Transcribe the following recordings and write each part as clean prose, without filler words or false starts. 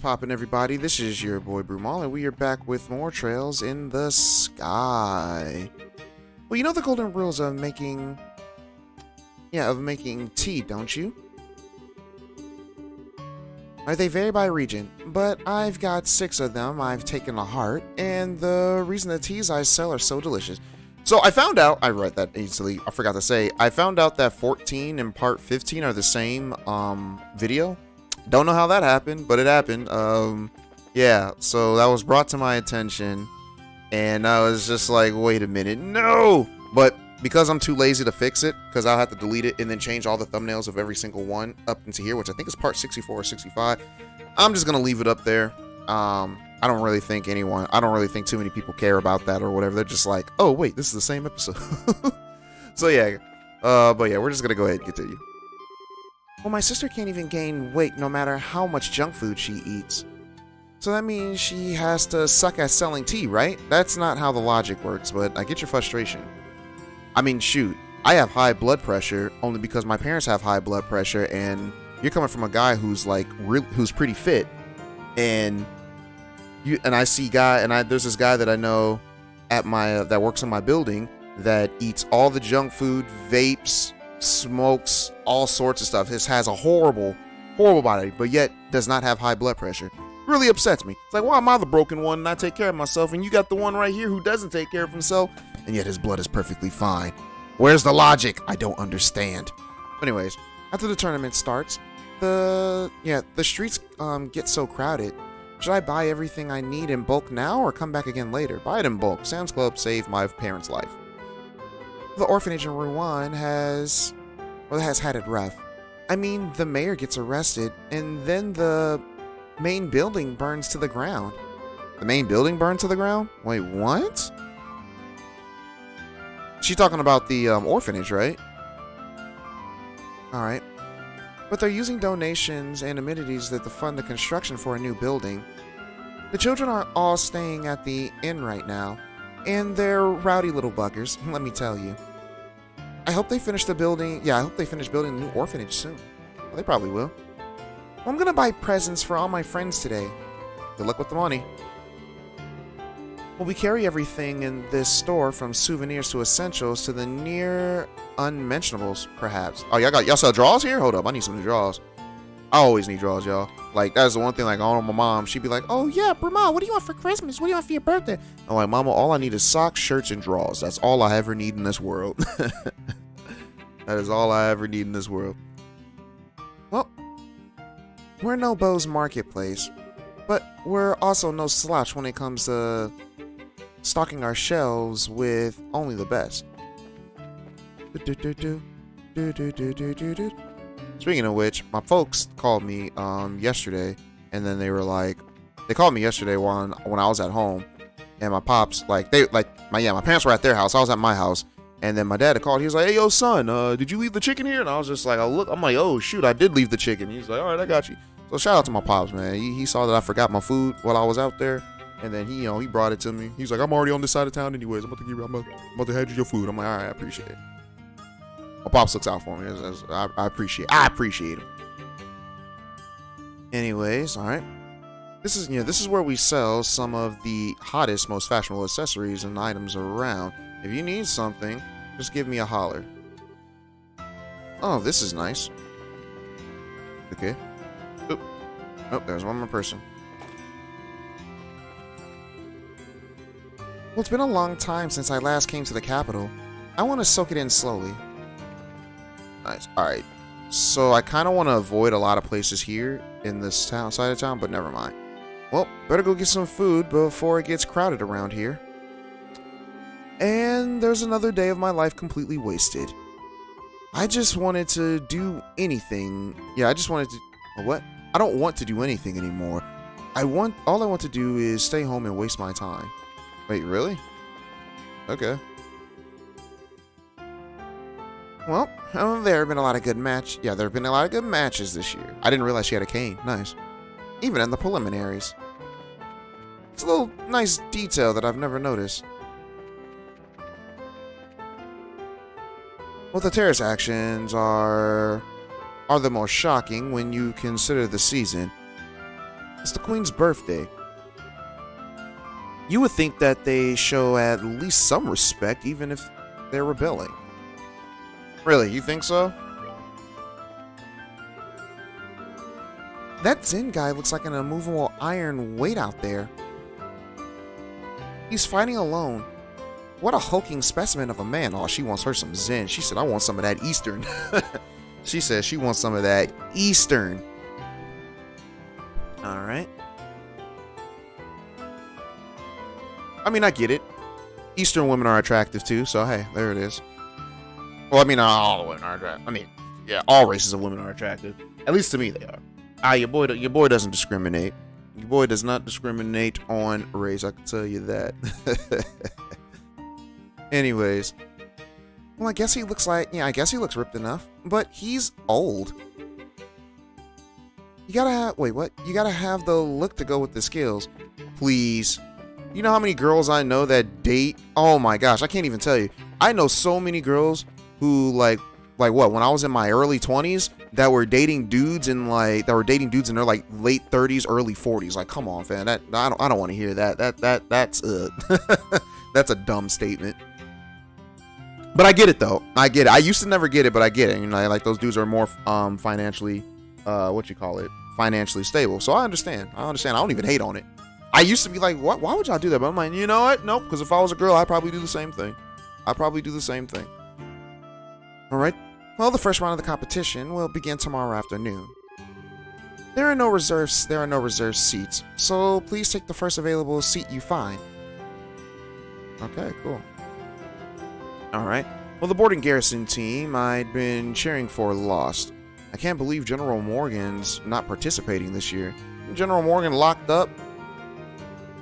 poppin', everybody? This is your boy Brumal, and we are back with more Trails in the Sky. Well, you know the golden rules of making... tea, don't you? They vary by region, but I've got 6 of them I've taken to heart, and the reason the teas I sell are so delicious. So I found out, I read that easily, I forgot to say, I found out that 14 and part 15 are the same video. Don't know how that happened, but it happened. Yeah, so that was brought to my attention, and I was just like, wait a minute, no! But because I'm too lazy to fix it, because I'll have to delete it and then change all the thumbnails of every single one up into here, which I think is part 64 or 65, I'm just gonna leave it up there. I don't really think too many people care about that or whatever. They're just like, oh wait, this is the same episode. So yeah, but yeah, we're just gonna go ahead and continue. Well, my sister can't even gain weight no matter how much junk food she eats. So that means she has to suck at selling tea, right? That's not how the logic works, but I get your frustration. I mean, shoot, I have high blood pressure only because my parents have high blood pressure, and you're coming from a guy who's like who's pretty fit, and I see there's this guy that I know at my that works in my building that eats all the junk food, vapes, smokes, all sorts of stuff. This has a horrible body, but yet does not have high blood pressure. Really upsets me. It's like, why am I the broken one and I take care of myself, and you got the one right here who doesn't take care of himself, and yet his blood is perfectly fine. Where's the logic? I don't understand. Anyways, after the tournament starts, the streets get so crowded. Should I buy everything I need in bulk now or come back again later? Buy it in bulk. Sam's Club saved my parents' life. The orphanage in Wereian has had it rough. I mean, the mayor gets arrested, and then the main building burns to the ground. The main building burned to the ground? Wait, what? She's talking about the orphanage, right? Alright. But they're using donations and amenities to fund the construction for a new building. The children are all staying at the inn right now, and they're rowdy little buggers, let me tell you. I hope they finish building the new orphanage soon. Well, they probably will. I'm gonna buy presents for all my friends today. Good luck with the money. Well, we carry everything in this store from souvenirs to essentials to the near unmentionables, perhaps. Oh, y'all sell drawers here? Hold up, I need some new drawers. I always need drawers, y'all. Like, that's the one thing, like, I know my mom, she'd be like, oh yeah, Brumal, what do you want for Christmas? What do you want for your birthday? I'm like, Mama, all I need is socks, shirts, and drawers. That's all I ever need in this world. That is all I ever need in this world. Well, we're no Bo's marketplace, but we're also no slouch when it comes to stocking our shelves with only the best. Speaking of which, my folks called me yesterday, and then they called me yesterday when I was at home, and my pops my parents were at their house, I was at my house, and then my dad had called. He was like, hey yo son, did you leave the chicken here? And I was just like, I'm like, oh shoot, I did leave the chicken. He's like, all right, I got you. So shout out to my pops, man. He saw that I forgot my food while I was out there, and then he brought it to me. He's like, I'm already on this side of town anyways. I'm about to hand you your food. I'm like, all right, I appreciate it. My pops looks out for me. I appreciate him. Anyways, all right. This is where we sell some of the hottest, most fashionable accessories and items around. If you need something, just give me a holler. Oh, this is nice. Okay. Oop. Oh, there's one more person. Well, it's been a long time since I last came to the capital. I want to soak it in slowly. Nice. Alright. So I kind of want to avoid a lot of places here in this side of town, but never mind. Well, better go get some food before it gets crowded around here. And there's another day of my life completely wasted. I just wanted to do anything. Yeah, I just wanted to... What? I don't want to do anything anymore. All I want to do is stay home and waste my time. Wait, really? Okay. Well, there have been a lot of good matches this year. I didn't realize she had a cane. Nice. Even in the preliminaries. It's a little nice detail that I've never noticed. Well, the terrorist actions are the most shocking when you consider the season. It's the Queen's birthday. You would think that they show at least some respect, even if they're rebelling. Really, you think so? That Zen guy looks like an immovable iron weight out there. He's fighting alone. What a hulking specimen of a man. Oh, she wants her some Zen. She said, I want some of that Eastern. She said she wants some of that Eastern. Alright. I mean, I get it. Eastern women are attractive too, so hey, there it is. Well, I mean, not all women are attractive. I mean, yeah, all races of women are attractive. At least to me, they are. Your boy doesn't discriminate. Your boy does not discriminate on race, I can tell you that. Anyways. Well, I guess he looks ripped enough. But he's old. You gotta have, wait, what? You gotta have the look to go with the skills. Please. You know how many girls I know that date? Oh my gosh, I can't even tell you. I know so many girls who like what? When I was in my early 20s, that were dating dudes in their like late 30s, early 40s. Like, come on, fam. I don't want to hear that. That's that's a dumb statement. But I get it though. I get it. I used to never get it, but I get it. You know, like those dudes are more financially financially stable. So I understand. I don't even hate on it. I used to be like, what? Why would y'all do that? But I'm like, you know what? Nope. Because if I was a girl, I'd probably do the same thing. All right. Well, the first round of the competition will begin tomorrow afternoon. There are no reserved seats, so please take the first available seat you find. Okay, cool. Alright. Well, the boarding garrison team I'd been cheering for lost. I can't believe General Morgan's not participating this year. General Morgan locked up?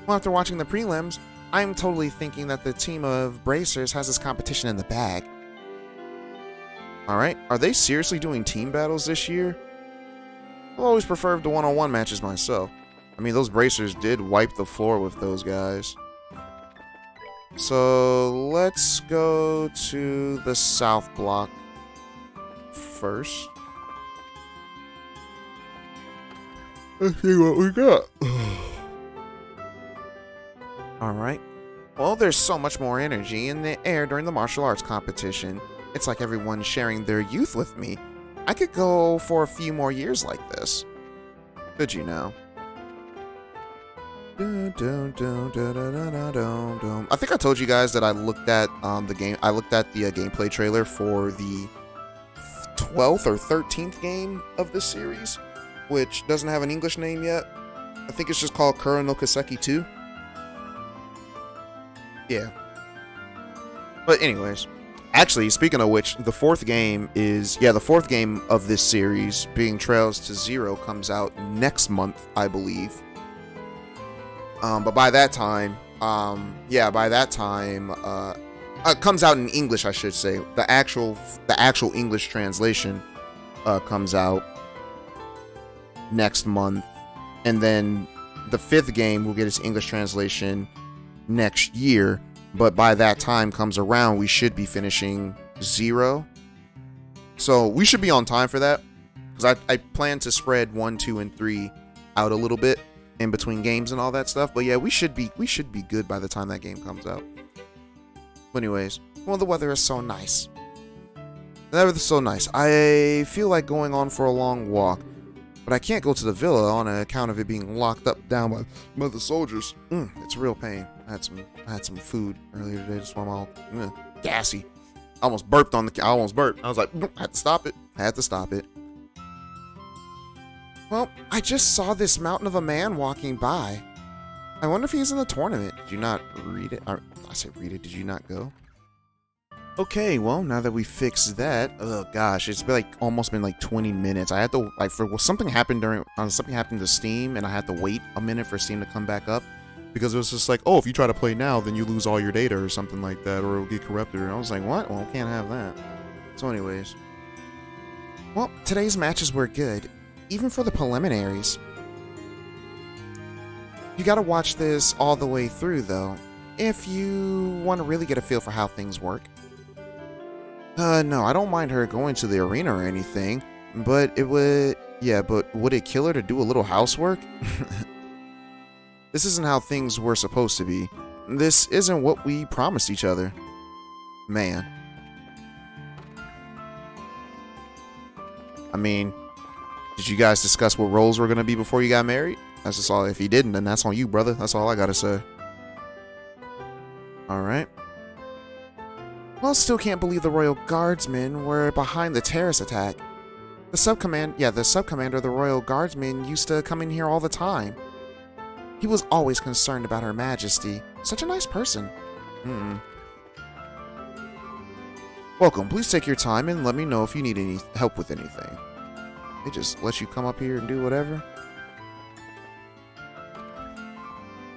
Well, after watching the prelims, I'm totally thinking that the team of bracers has this competition in the bag. Alright, are they seriously doing team battles this year? I've always preferred the one-on-one matches myself. I mean, those bracers did wipe the floor with those guys. So, let's go to the South Block first. Let's see what we got. Alright. Well, there's so much more energy in the air during the martial arts competition. It's like everyone's sharing their youth with me. I could go for a few more years like this. Did you know? I think I told you guys that I looked at the gameplay trailer for the 12th or 13th game of this series, which doesn't have an English name yet. I think it's just called Kuro no Kiseki 2. Yeah. But anyways, actually, speaking of which, the fourth game of this series, being Trails to Zero, comes out next month, I believe. But by that time, it comes out in English, I should say. The actual English translation comes out next month, and then the fifth game will get its English translation next year. But by that time comes around, we should be finishing Zero, so we should be on time for that, because I plan to spread 1, 2, and 3 out a little bit in between games and all that stuff. But yeah, we should be good by the time that game comes out. But anyways, well, the weather is so nice. The weather is so nice. I feel like going on for a long walk, but I can't go to the villa on account of it being locked up down by the soldiers. It's a real pain. I had some food earlier today, just while I'm all gassy. I almost burped. I was like, I had to stop it. Well, I just saw this mountain of a man walking by. I wonder if he's in the tournament. Did you not read it? I said read it. Did you not go? Okay, well, now that we fixed that, oh gosh, it's been almost been 20 minutes. I had to something happened to Steam, and I had to wait a minute for Steam to come back up, because it was just like, oh, if you try to play now, then you lose all your data or something like that, or it'll get corrupted. And I was like, what? Well, I can't have that. So anyways, well, today's matches were good, even for the preliminaries. You gotta watch this all the way through, though, if you want to really get a feel for how things work. No, I don't mind her going to the arena or anything, but it Yeah, but would it kill her to do a little housework? This isn't how things were supposed to be. This isn't what we promised each other. Man. I mean, did you guys discuss what roles were going to be before you got married? That's just all. If you didn't, then that's on you, brother. That's all I got to say. Alright. Well, still can't believe the Royal Guardsmen were behind the terrorist attack. The subcommander of the Royal Guardsmen used to come in here all the time. He was always concerned about Her Majesty. Such a nice person. Welcome. Please take your time and let me know if you need any help with anything. They just let you come up here and do whatever.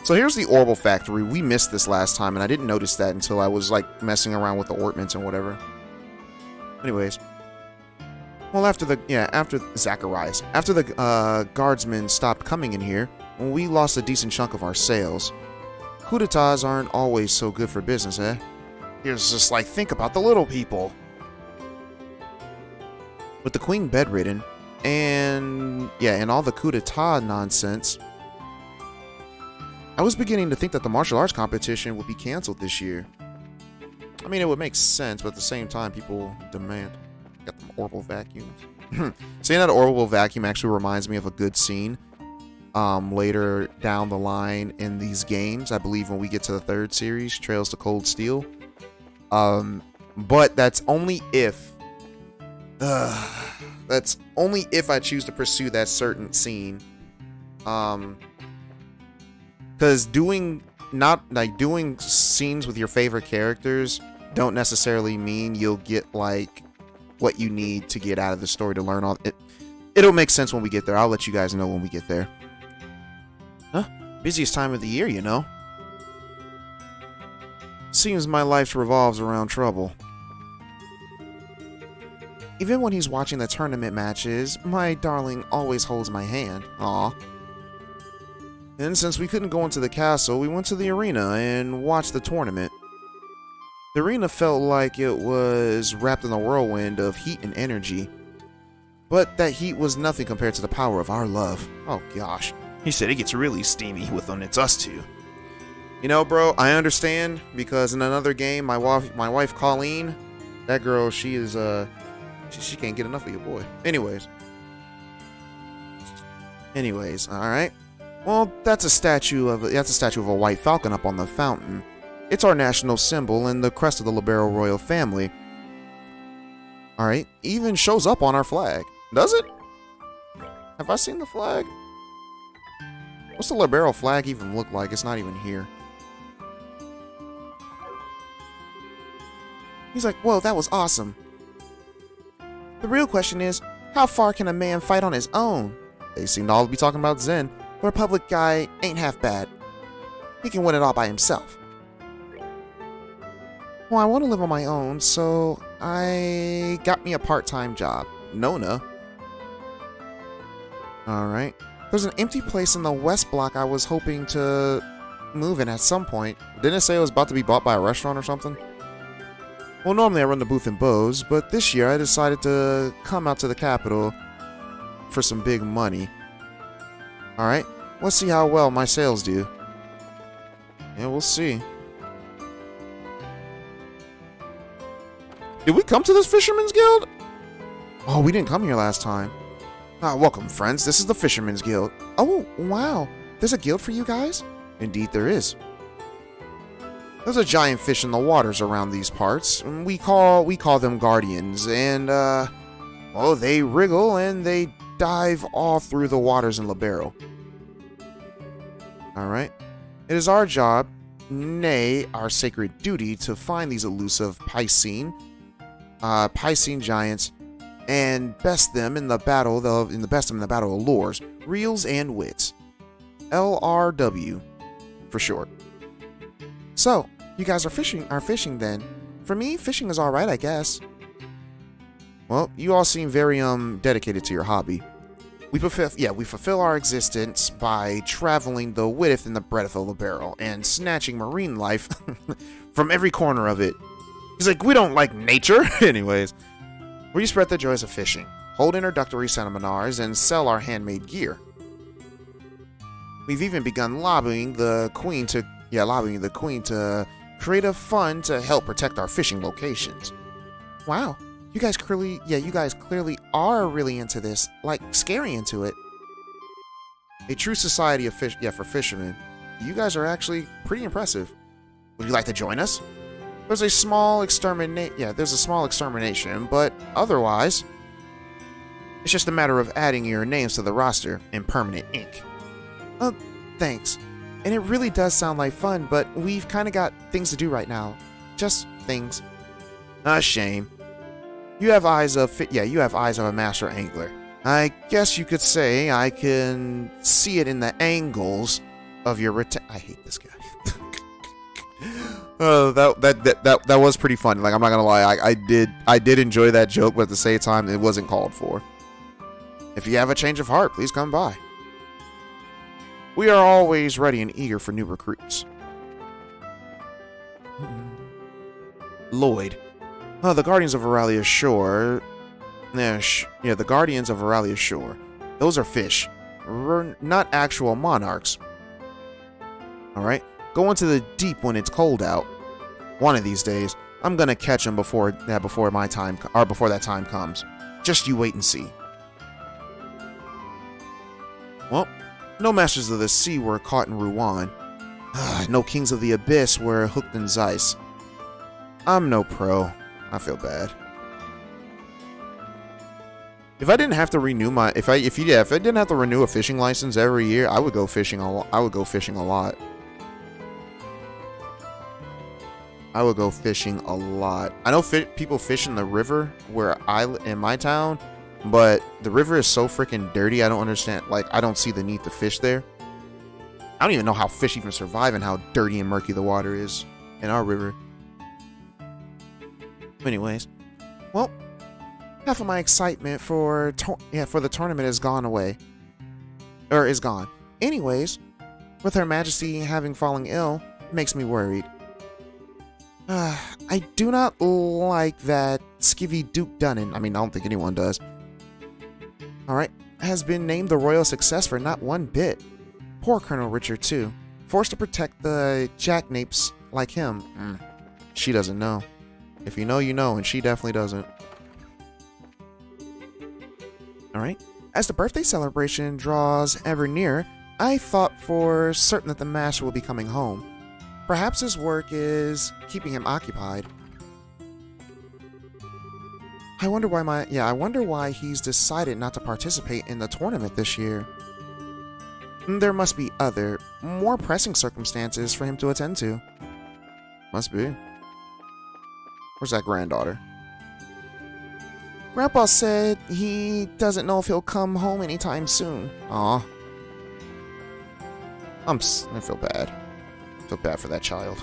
So here's the Orbital Factory. We missed this last time, and I didn't notice that until I was, like, messing around with the ornaments and whatever. Anyways. Well, after Zacharias. After the guardsmen stopped coming in here, we lost a decent chunk of our sales. Coup d'etats aren't always so good for business, eh? Here's just like, think about the little people. With the queen bedridden, and all the coup d'etat nonsense, I was beginning to think that the martial arts competition would be canceled this year. I mean, it would make sense, but at the same time, people demand. Got them orbital vacuums. Saying that orbital vacuum actually reminds me of a good scene later down the line in these games. I believe when we get to the third series, Trails to Cold Steel. But that's only if I choose to pursue that certain scene. Because doing scenes with your favorite characters don't necessarily mean you'll get like what you need to get out of the story to learn all it. It'll make sense when we get there. I'll let you guys know when we get there. Huh? Busiest time of the year, you know. Seems my life revolves around trouble. Even when he's watching the tournament matches, my darling always holds my hand. Aw. And since we couldn't go into the castle, we went to the arena and watched the tournament. The arena felt like it was wrapped in a whirlwind of heat and energy. But that heat was nothing compared to the power of our love. Oh gosh. He said it gets really steamy when it's us two. You know, bro, I understand, because in another game, my wife Colleen, that girl, she is she can't get enough of your boy. Anyways, all right. Well, that's a statue of a white falcon up on the fountain. It's our national symbol and the crest of the Libero royal family. All right, even shows up on our flag. Does it? Have I seen the flag? What's the Libero flag even look like? It's not even here. He's like, whoa, that was awesome. The real question is, how far can a man fight on his own? They seem to all be talking about Zen. The Republic guy ain't half bad. He can win it all by himself. Well, I want to live on my own, so I got me a part-time job. Nona. Alright. There's an empty place in the West Block I was hoping to move in at some point. Didn't it say it was about to be bought by a restaurant or something? Well, normally I run the booth in Bose, but this year I decided to come out to the capital for some big money. Alright, let's see how well my sales do. Yeah, we'll see. Did we come to this Fisherman's Guild? Oh, we didn't come here last time. Welcome, friends. This is the Fisherman's Guild. Oh, wow. There's a guild for you guys? Indeed there is. There's a giant fish in the waters around these parts. We call them guardians, and well, they wriggle and they dive all through the waters in Libero. Alright. It is our job, nay, our sacred duty, to find these elusive Piscine giants and best them in the battle of lures, reels, and wits. LRW for short. So, you guys are fishing then. For me, fishing is alright, I guess. Well, you all seem very dedicated to your hobby. We fulfill our existence by traveling the width and the breadth of Libero and snatching marine life from every corner of it. He's like, we don't like nature. Anyways, we spread the joys of fishing. hold introductory seminars, and sell our handmade gear. We've even begun lobbying the Queen to create a fund to help protect our fishing locations. Wow, you guys clearly are really into this, like scary into it. A true society of for fishermen. You guys are actually pretty impressive. Would you like to join us? There's a small extermination, but otherwise, it's just a matter of adding your names to the roster in permanent ink. Oh, thanks. And it really does sound like fun, but we've kind of got things to do right now. Just things. A shame. You have eyes of a master angler. I guess you could say I can see it in the angles of your I hate this guy. Oh, that was pretty funny. Like, I'm not gonna lie, I did enjoy that joke, but at the same time, it wasn't called for. If you have a change of heart, please come by. We are always ready and eager for new recruits. Lloyd. Oh, the Guardians of Aurelia's Shore. The Guardians of Aurelia's Shore. Those are fish. Not actual monarchs. Alright? Go into the deep when it's cold out. One of these days, I'm gonna catch them before that time comes. Just you wait and see. Well, no Masters of the Sea were caught in Rouen. No Kings of the Abyss were hooked in Zeiss. I'm no pro. I feel bad. If I didn't have to renew my if I didn't have to renew a fishing license every year, I would go fishing a lot. I would go fishing a lot. I know people fish in the river in my town, but the river is so freaking dirty. I don't understand. Like, I don't see the need to fish there. I don't even know how fish even survive and how dirty and murky the water is in our river. Anyways, well, half of my excitement for the tournament is gone. Anyways, with Her Majesty having fallen ill, makes me worried. I do not like that skivvy Duke Dunnan, I don't think anyone does, alright, has been named the royal success for not one bit. Poor Colonel Richard, too. Forced to protect the jackanapes like him. She doesn't know. If you know, you know, and she definitely doesn't. Alright, as the birthday celebration draws ever nearer, I thought for certain that the Master will be coming home. Perhaps his work is keeping him occupied. I wonder why he's decided not to participate in the tournament this year. There must be other, more pressing circumstances for him to attend to. Must be. Where's that granddaughter? Grandpa said he doesn't know if he'll come home anytime soon. Aw. I feel bad. I feel bad for that child.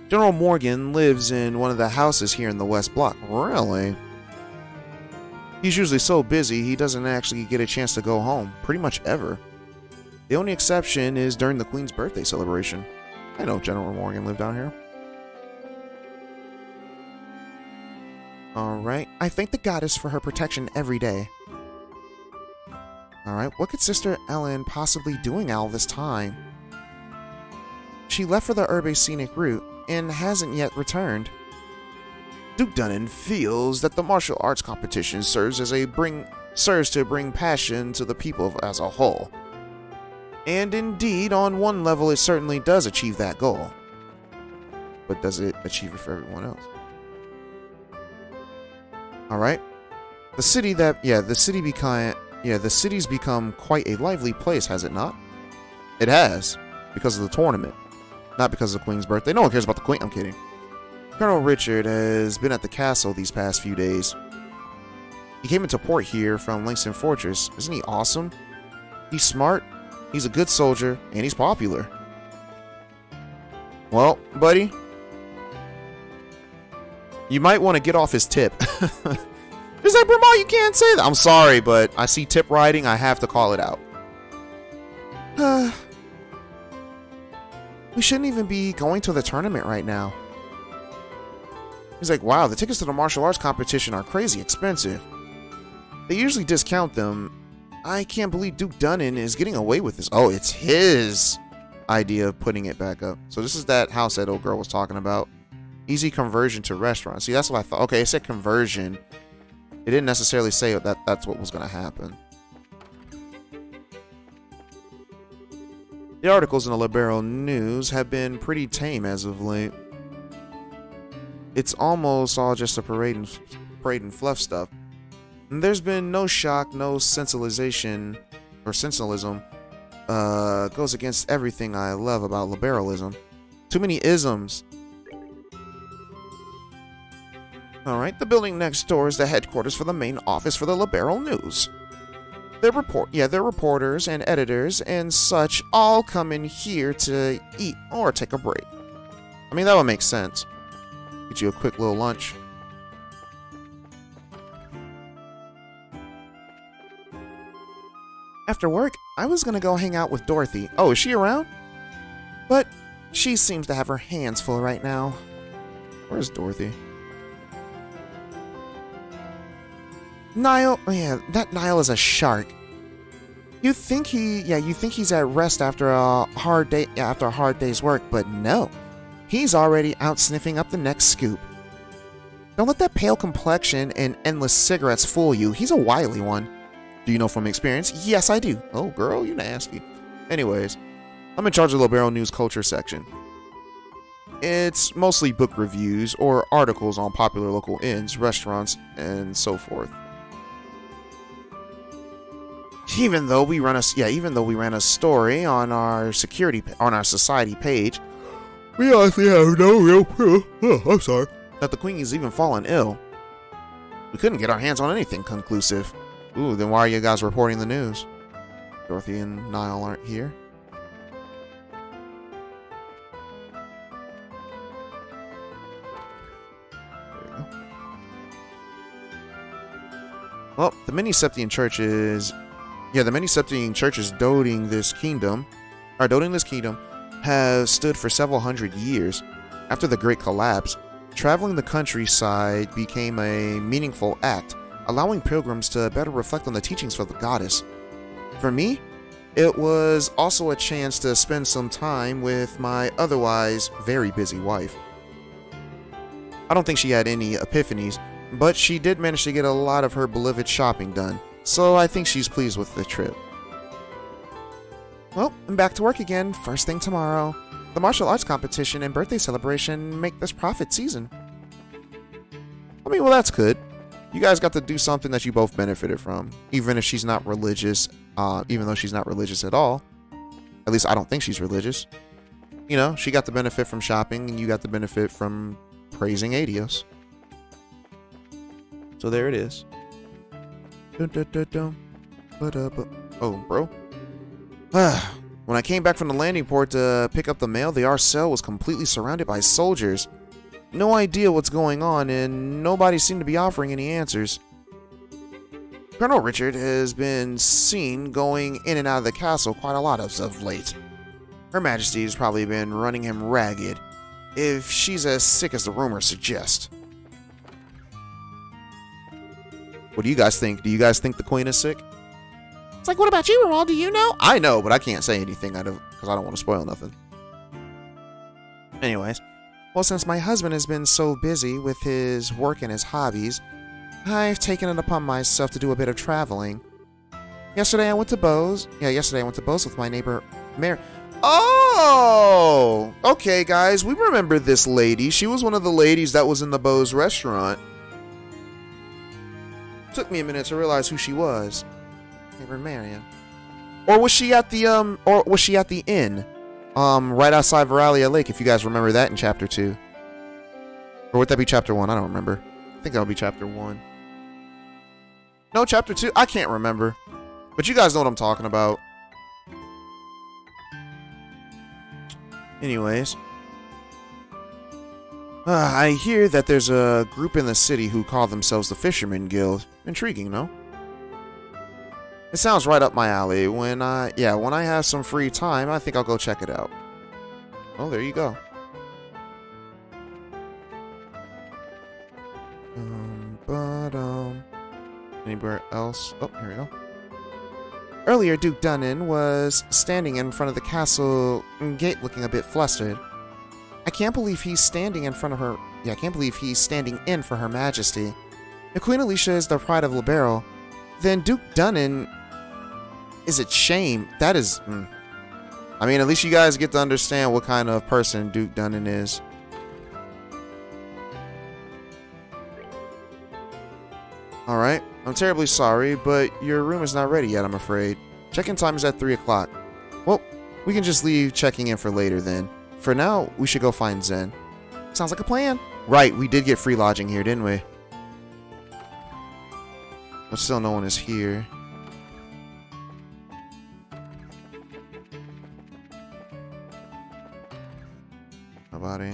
General Morgan lives in one of the houses here in the West Block. Really? He's usually so busy he doesn't actually get a chance to go home, pretty much ever. The only exception is during the Queen's birthday celebration. I know General Morgan lived down here. Alright, I thank the goddess for her protection every day. Alright, what could Sister Ellen possibly doing all this time? She left for the Urbe Scenic route and hasn't yet returned. Duke Dunnan feels that the martial arts competition serves to bring passion to the people as a whole. And indeed, on one level, it certainly does achieve that goal. But does it achieve it for everyone else? Alright. The city's become quite a lively place, has it not? It has, because of the tournament. Not because of the Queen's birthday. No one cares about the Queen. I'm kidding. Colonel Richard has been at the castle these past few days. He came into port here from Langston Fortress. Isn't he awesome? He's smart, he's a good soldier, and he's popular. Well, buddy, you might want to get off his tip. Is that Brumal? You can't say that. I'm sorry, but I see tip riding. I have to call it out. We shouldn't even be going to the tournament right now. He's like, wow, the tickets to the martial arts competition are crazy expensive. They usually discount them. I can't believe Duke Dunnan is getting away with this. Oh, it's his idea of putting it back up. So this is that house that old girl was talking about. Easy conversion to restaurant. See, that's what I thought. Okay, it said conversion. It didn't necessarily say that that's what was going to happen. The articles in the Liberal News have been pretty tame as of late. It's almost all just a parade and fluff stuff. And there's been no shock, no sensationalization or sensationalism. Goes against everything I love about liberalism. Too many isms. Alright, the building next door is the headquarters for the main office for the Liberal News. Their reporters and editors and such all come in here to eat or take a break. I mean, that would make sense. Get you a quick little lunch. After work, I was gonna go hang out with Dorothy. Oh, is she around? But she seems to have her hands full right now. Where's Dorothy? Niall, oh yeah, that Niall is a shark. You think he's at rest after a hard day's work, but no. He's already out sniffing up the next scoop. Don't let that pale complexion and endless cigarettes fool you. He's a wily one. Do you know from experience? Yes, I do. Oh, girl, you nasty. Anyways, I'm in charge of the Liberal News Culture section. It's mostly book reviews or articles on popular local inns, restaurants, and so forth. Even though we ran a story on our society page, we honestly have no real proof. Oh, I'm sorry. That the Queen has even fallen ill. We couldn't get our hands on anything conclusive. Ooh, then why are you guys reporting the news? Dorothy and Niall aren't here. There you go. Well, the many Septian churches. Yeah, the many Septian churches doting this kingdom have stood for several hundred years. After the Great Collapse, traveling the countryside became a meaningful act, allowing pilgrims to better reflect on the teachings of the goddess. For me, it was also a chance to spend some time with my otherwise very busy wife. I don't think she had any epiphanies, but she did manage to get a lot of her beloved shopping done. So I think she's pleased with the trip. Well, I'm back to work again, first thing tomorrow. The martial arts competition and birthday celebration make this profit season. I mean, well, that's good. You guys got to do something that you both benefited from, even if she's not religious, even though she's not religious at all. At least I don't think she's religious. You know, she got the benefit from shopping, and you got the benefit from praising Adios. So there it is. Oh, bro. When I came back from the landing port to pick up the mail, the Arcel was completely surrounded by soldiers. No idea what's going on, and nobody seemed to be offering any answers. Colonel Richard has been seen going in and out of the castle quite a lot as of late. Her Majesty has probably been running him ragged, if she's as sick as the rumors suggest. What do you guys think? Do you guys think the Queen is sick? It's like, what about you, Brumal? Do you know? I know, but I can't say anything because I don't want to spoil nothing. Anyways, well, since my husband has been so busy with his work and his hobbies, I've taken it upon myself to do a bit of traveling. Yesterday I went to Bose with my neighbor, Mary. Oh! Okay, guys, we remember this lady. She was one of the ladies that was in the Bose restaurant. Took me a minute to realize who she was. Neighbor Marion. Or was she at the inn? Right outside Veralia Lake, if you guys remember that in Chapter 2. Or would that be Chapter 1? I don't remember. I think that would be Chapter 1. No, Chapter 2? I can't remember. But you guys know what I'm talking about. Anyways. I hear that there's a group in the city who call themselves the Fisherman Guild. Intriguing, no? It sounds right up my alley. When I have some free time, I think I'll go check it out. Oh, there you go. Anywhere else? Oh, here we go. Earlier, Duke Dunnan was standing in front of the castle gate looking a bit flustered. I can't believe he's standing in front of her. Yeah, I can't believe he's standing in for Her Majesty. If Queen Alicia is the pride of Libero, then Duke Dunnan is a shame. That is... I mean, at least you guys get to understand what kind of person Duke Dunnan is. Alright, I'm terribly sorry, but your room is not ready yet, I'm afraid. Check-in time is at 3 o'clock. Well, we can just leave checking in for later then. For now, we should go find Zen. Sounds like a plan. Right, we did get free lodging here, didn't we? But still no one is here. Nobody.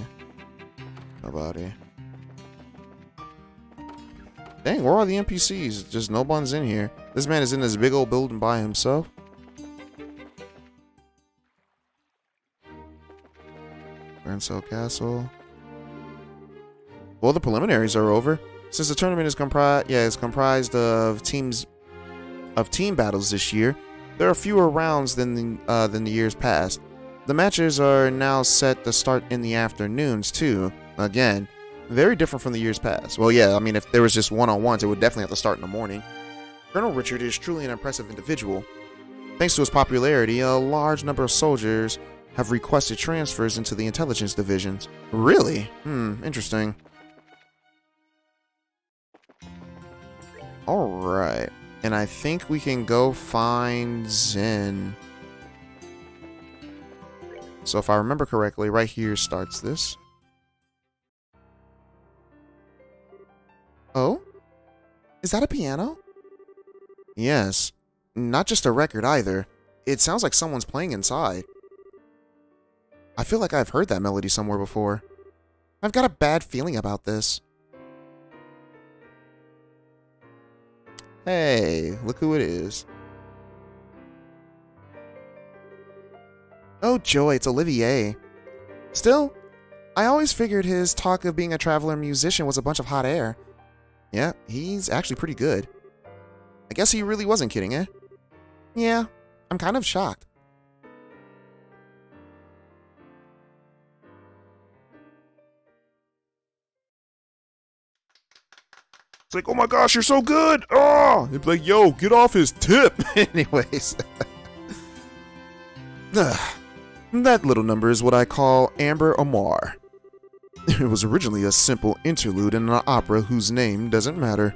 Nobody. Dang, where are the NPCs? Just no one's in here. This man is in this big old building by himself. Grancel Castle. Well, the preliminaries are over. Since the tournament is comprised of team battles this year, there are fewer rounds than the years past. The matches are now set to start in the afternoons too. Again, very different from the years past. Well, yeah, I mean, if there was just one-on-ones, it would definitely have to start in the morning. Colonel Richard is truly an impressive individual. Thanks to his popularity, a large number of soldiers have requested transfers into the intelligence divisions. Really? Interesting. Alright. And I think we can go find Zen. So if I remember correctly, right here starts this. Oh? Is that a piano? Yes. Not just a record either. It sounds like someone's playing inside. I feel like I've heard that melody somewhere before. I've got a bad feeling about this. Hey, look who it is. Oh joy, it's Olivier. Still, I always figured his talk of being a traveler musician was a bunch of hot air. Yeah, he's actually pretty good. I guess he really wasn't kidding, eh? Yeah, I'm kind of shocked. It's like, oh my gosh, you're so good! Oh! It's like, yo, get off his tip! Anyways. That little number is what I call Amber Amar. It was originally a simple interlude in an opera whose name doesn't matter.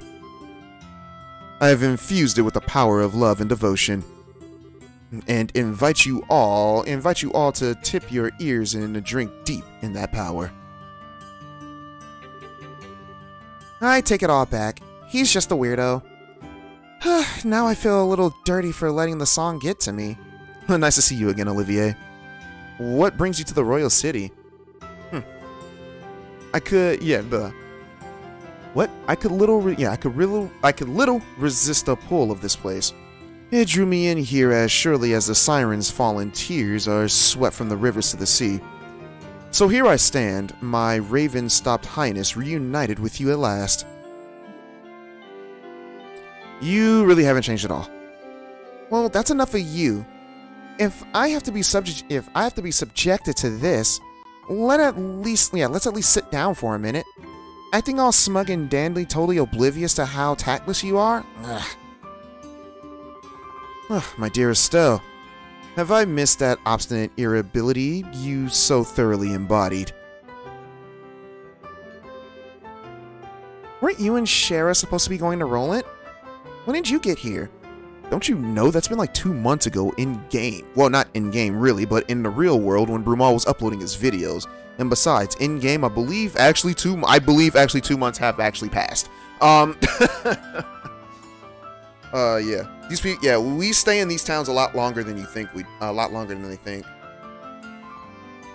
I have infused it with the power of love and devotion. And invite you all to tip your ears in and drink deep in that power. I take it all back. He's just a weirdo. Now I feel a little dirty for letting the song get to me. Nice to see you again, Olivier. What brings you to the royal city? I could little resist the pull of this place. It drew me in here as surely as the sirens' fallen tears are swept from the rivers to the sea. So here I stand, my raven-stopped highness reunited with you at last. You really haven't changed at all. Well, that's enough of you. If I have to be subjected to this, let's at least sit down for a minute. Acting all smug and dandy, totally oblivious to how tactless you are? Ugh, my dear Estelle. Have I missed that obstinate irritability you so thoroughly embodied? Weren't you and Shara supposed to be going to Roland? When did you get here? Don't you know that's been like 2 months ago in-game? Well, not in-game really, but in the real world when Brumal was uploading his videos. And besides, in-game, I believe actually 2 months have actually passed. Yeah. These people, yeah, we stay in these towns a lot longer than you think a lot longer than they think.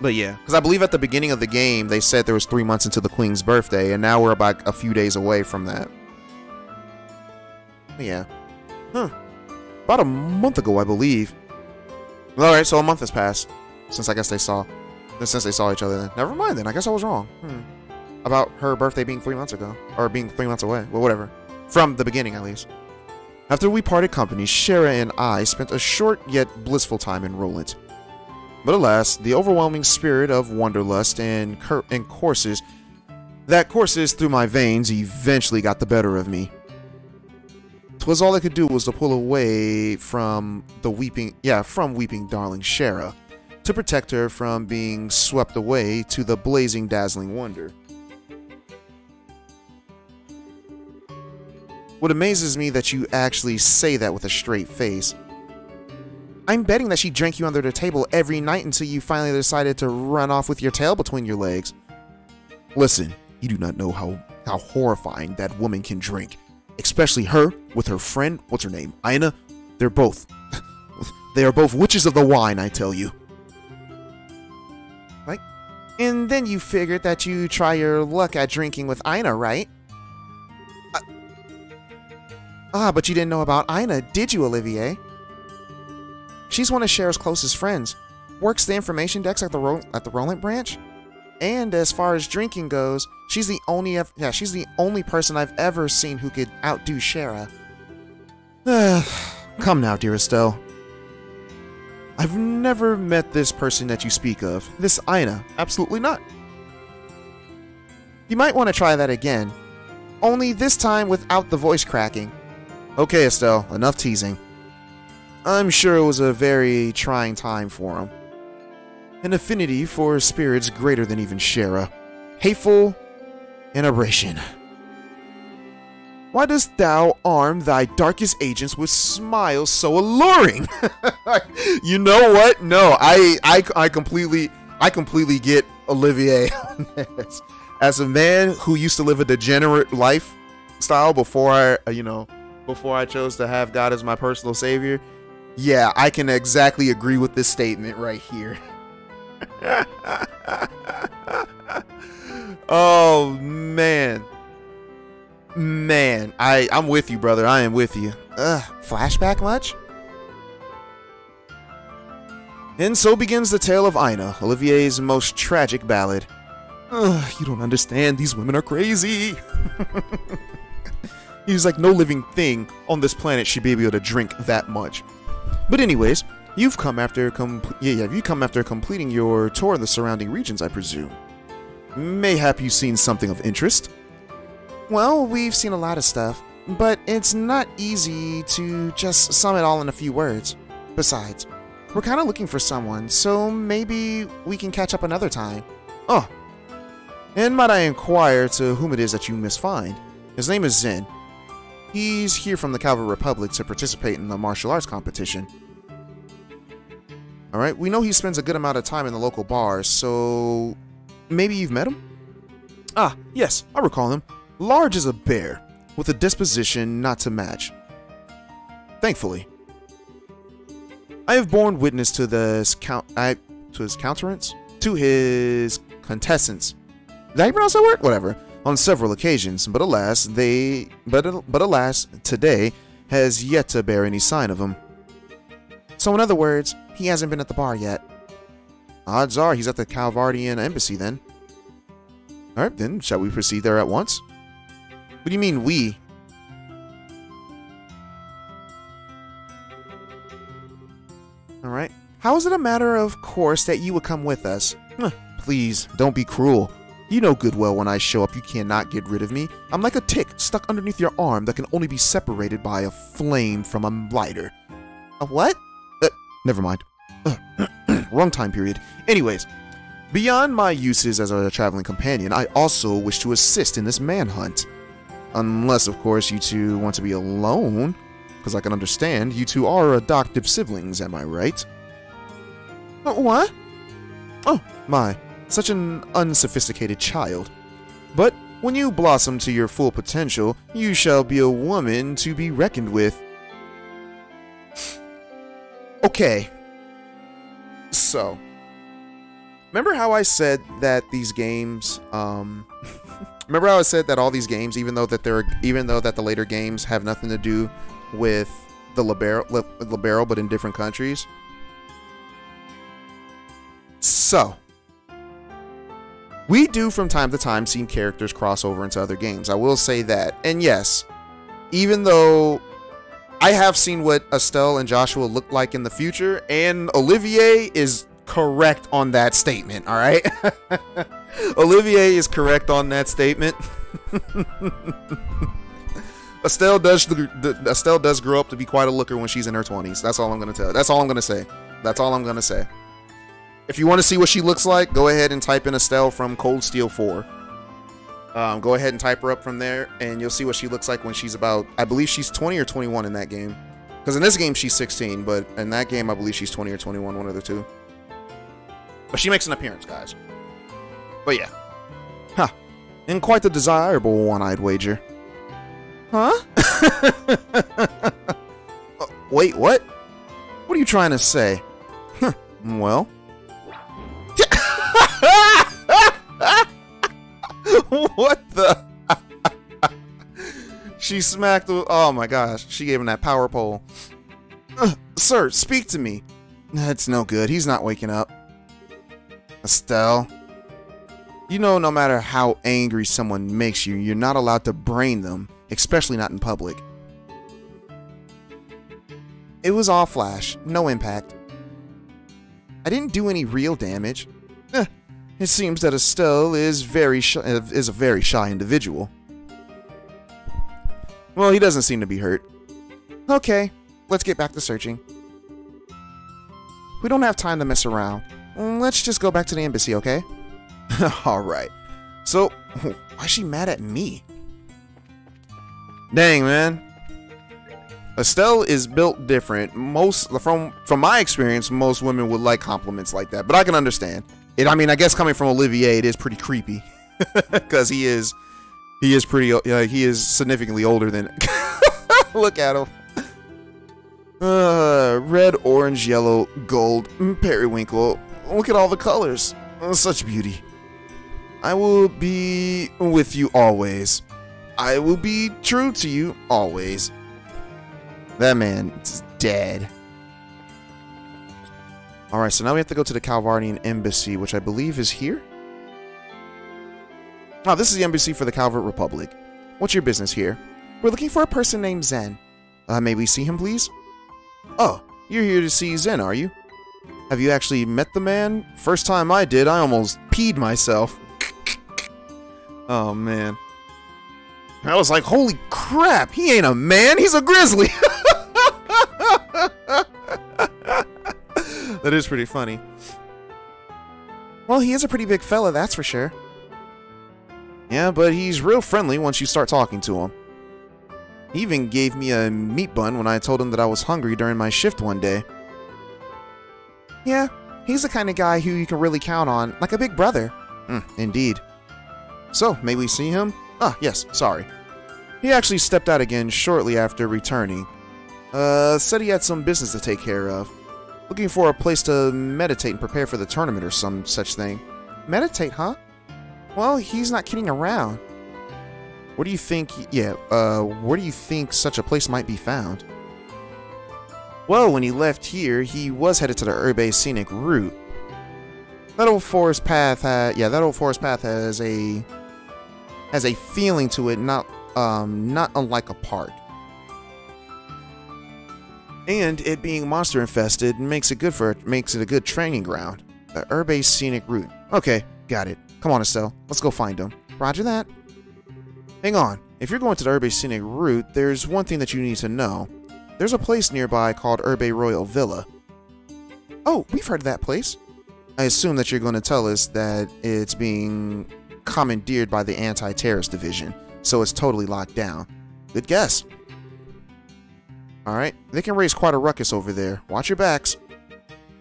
But yeah, because I believe at the beginning of the game, they said there was 3 months until the Queen's birthday, and now we're about a few days away from that. But yeah. Huh. About a month ago, I believe. Alright, so a month has passed. Since they saw each other then. Never mind then, I guess I was wrong. About her birthday being 3 months ago. Or being 3 months away. Well, whatever. From the beginning, at least. After we parted company, Shara and I spent a short yet blissful time in Roland. But alas, the overwhelming spirit of wanderlust and courses through my veins eventually got the better of me. 'Twas all I could do was to pull away from weeping darling Shara, to protect her from being swept away to the blazing, dazzling wonder. What amazes me that you actually say that with a straight face. I'm betting that she drank you under the table every night until you finally decided to run off with your tail between your legs. Listen, you do not know how horrifying that woman can drink. Especially her, with her friend, what's her name, Ina? They are both witches of the wine, I tell you. Right? And then you figured that you'd try your luck at drinking with Ina, right? But you didn't know about Ina, did you, Olivier? She's one of Cher's closest friends. Works the information decks at the Roland branch. And as far as drinking goes, she's the only person I've ever seen who could outdo Shara. Come now, dear Estelle. I've never met this person that you speak of. This Ina. Absolutely not. You might want to try that again. Only this time without the voice cracking. Okay, Estelle, enough teasing. I'm sure it was a very trying time for him. An affinity for spirits greater than even Shara. Hateful and aberration. Why dost thou arm thy darkest agents with smiles so alluring? You know what? No, I completely get Olivier on this. As a man who used to live a degenerate lifestyle before I chose to have God as my personal savior, yeah, I can exactly agree with this statement right here. Oh man, I'm with you, brother. I am with you. Flashback much? And so begins the tale of Ina, Olivier's most tragic ballad. You don't understand. These women are crazy. He's like, no living thing on this planet should be able to drink that much. But anyways, you've come after completing your tour in the surrounding regions, I presume. Mayhap you've seen something of interest? Well, we've seen a lot of stuff, but it's not easy to just sum it all in a few words. Besides, we're kind of looking for someone, so maybe we can catch up another time. Oh, and might I inquire to whom it is that you must find? His name is Zen. He's here from the Calvary Republic to participate in the martial arts competition. Alright, we know he spends a good amount of time in the local bars, so maybe you've met him? Ah, yes, I recall him. Large as a bear, with a disposition not to match. Thankfully. I have borne witness to his contestants. Did I pronounce that word? Whatever. On several occasions, but alas, today has yet to bear any sign of him. So in other words, he hasn't been at the bar yet. Odds are he's at the Calvardian embassy then. Alright, then shall we proceed there at once? What do you mean we? Alright. How is it a matter of course that you would come with us? Please, don't be cruel. You know good well when I show up you cannot get rid of me. I'm like a tick stuck underneath your arm that can only be separated by a flame from a lighter. A what? Never mind. Wrong time period. Anyways, beyond my uses as a traveling companion, I also wish to assist in this manhunt. Unless, of course, you two want to be alone. Because I can understand, you two are adoptive siblings, am I right? What? Oh, my. Such an unsophisticated child. But when you blossom to your full potential, you shall be a woman to be reckoned with. Okay. So, remember how I said that these games, remember how I said that all these games, even though that the later games have nothing to do with the libero, but in different countries? So, we do from time to time see characters cross over into other games. I will say that. And yes, even though I have seen what Estelle and Joshua look like in the future, and Olivier is correct on that statement, all right? Olivier is correct on that statement. Estelle does grow up to be quite a looker when she's in her 20s. That's all I'm going to tell. That's all I'm going to say. That's all I'm going to say. If you want to see what she looks like, go ahead and type in Estelle from Cold Steel 4. Go ahead and type her up from there, and you'll see what she looks like when she's about, I believe she's 20 or 21 in that game. Because in this game, she's 16, but in that game, I believe she's 20 or 21, one of the two. But she makes an appearance, guys. But yeah. Huh. And quite the desirable one, I'd wager. Huh? Wait, what? What are you trying to say? Well. What the? She smacked. Oh my gosh. She gave him that power pole. Sir, speak to me. That's no good. He's not waking up. Estelle. You know, no matter how angry someone makes you, you're not allowed to brain them, especially not in public. It was all flash, no impact. I didn't do any real damage. It seems that Estelle is a very shy individual. Well, he doesn't seem to be hurt. Okay, let's get back to searching. We don't have time to mess around. Let's just go back to the embassy, okay? Alright. So, why is she mad at me? Dang, man. Estelle is built different. From my experience, most women would like compliments like that, but I can understand. I mean, I guess coming from Olivier, it is pretty creepy. Because he is significantly older than... Look at him. Red, orange, yellow, gold, periwinkle. Look at all the colors. Such beauty. I will be with you always. I will be true to you always. That man is dead. Alright, so now we have to go to the Calvardian Embassy, which I believe is here? Oh, this is the embassy for the Calvert Republic. What's your business here? We're looking for a person named Zen. May we see him, please? Oh, you're here to see Zen, are you? Have you actually met the man? First time I did, I almost peed myself. Oh, man. I was like, holy crap, he ain't a man, he's a grizzly! That is pretty funny. Well, he is a pretty big fella, that's for sure. Yeah, but he's real friendly once you start talking to him. He even gave me a meat bun when I told him that I was hungry during my shift one day. Yeah, he's the kind of guy who you can really count on, like a big brother. Indeed. So, may we see him? Ah, yes, sorry. He actually stepped out again shortly after returning. Said he had some business to take care of. Looking for a place to meditate and prepare for the tournament or some such thing. Meditate, huh? Well, he's not kidding around. Where do you think, where do you think such a place might be found? Well, when he left here, he was headed to the Urbe Scenic Route. That old forest path has a feeling to it, not unlike a park. And it being monster infested makes it a good training ground. The Urbe Scenic Route. Okay, got it. Come on, Estelle. Let's go find him. Roger that. Hang on. If you're going to the Urbe Scenic Route, there's one thing that you need to know. There's a place nearby called Urbe Royal Villa. Oh, we've heard of that place. I assume that you're going to tell us that it's being commandeered by the Anti-Terrorist Division, so it's totally locked down. Good guess. Alright, they can raise quite a ruckus over there. Watch your backs.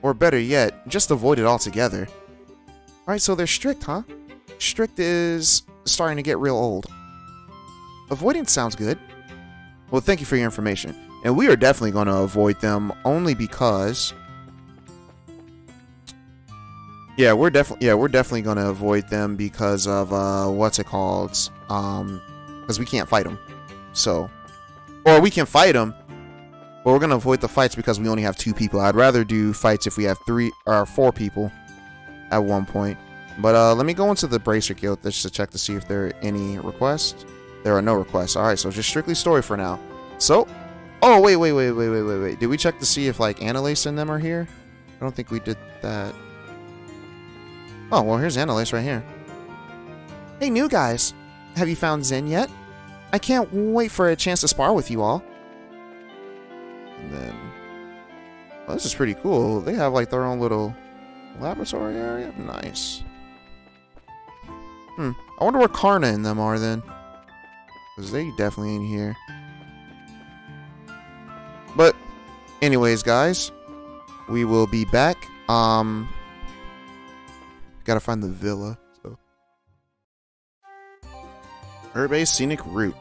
Or better yet, just avoid it altogether. Alright, so they're strict, huh? Strict is starting to get real old. Avoidance sounds good. Well, thank you for your information. And we are definitely going to avoid them only because... Yeah, we're definitely going to avoid them because of, what's it called? Because we can't fight them. So... Or we can fight them, but we're going to avoid the fights because we only have 2 people. I'd rather do fights if we have 3 or 4 people at one point. But let me go into the Bracer Guild just to check to see if there are any requests. There are no requests. Alright, so just strictly story for now. So, Oh, wait. Did we check to see if, like, Annalise and them are here? I don't think we did that. Oh, well, here's Annalise right here. Hey, new guys. Have you found Zen yet? I can't wait for a chance to spar with you all. And then... well, this is pretty cool. They have, like, their own little laboratory area. Nice. I wonder where Karna and them are, then. Because they definitely ain't here. But, anyways, guys. We will be back. Gotta find the villa. So, herb-based scenic route.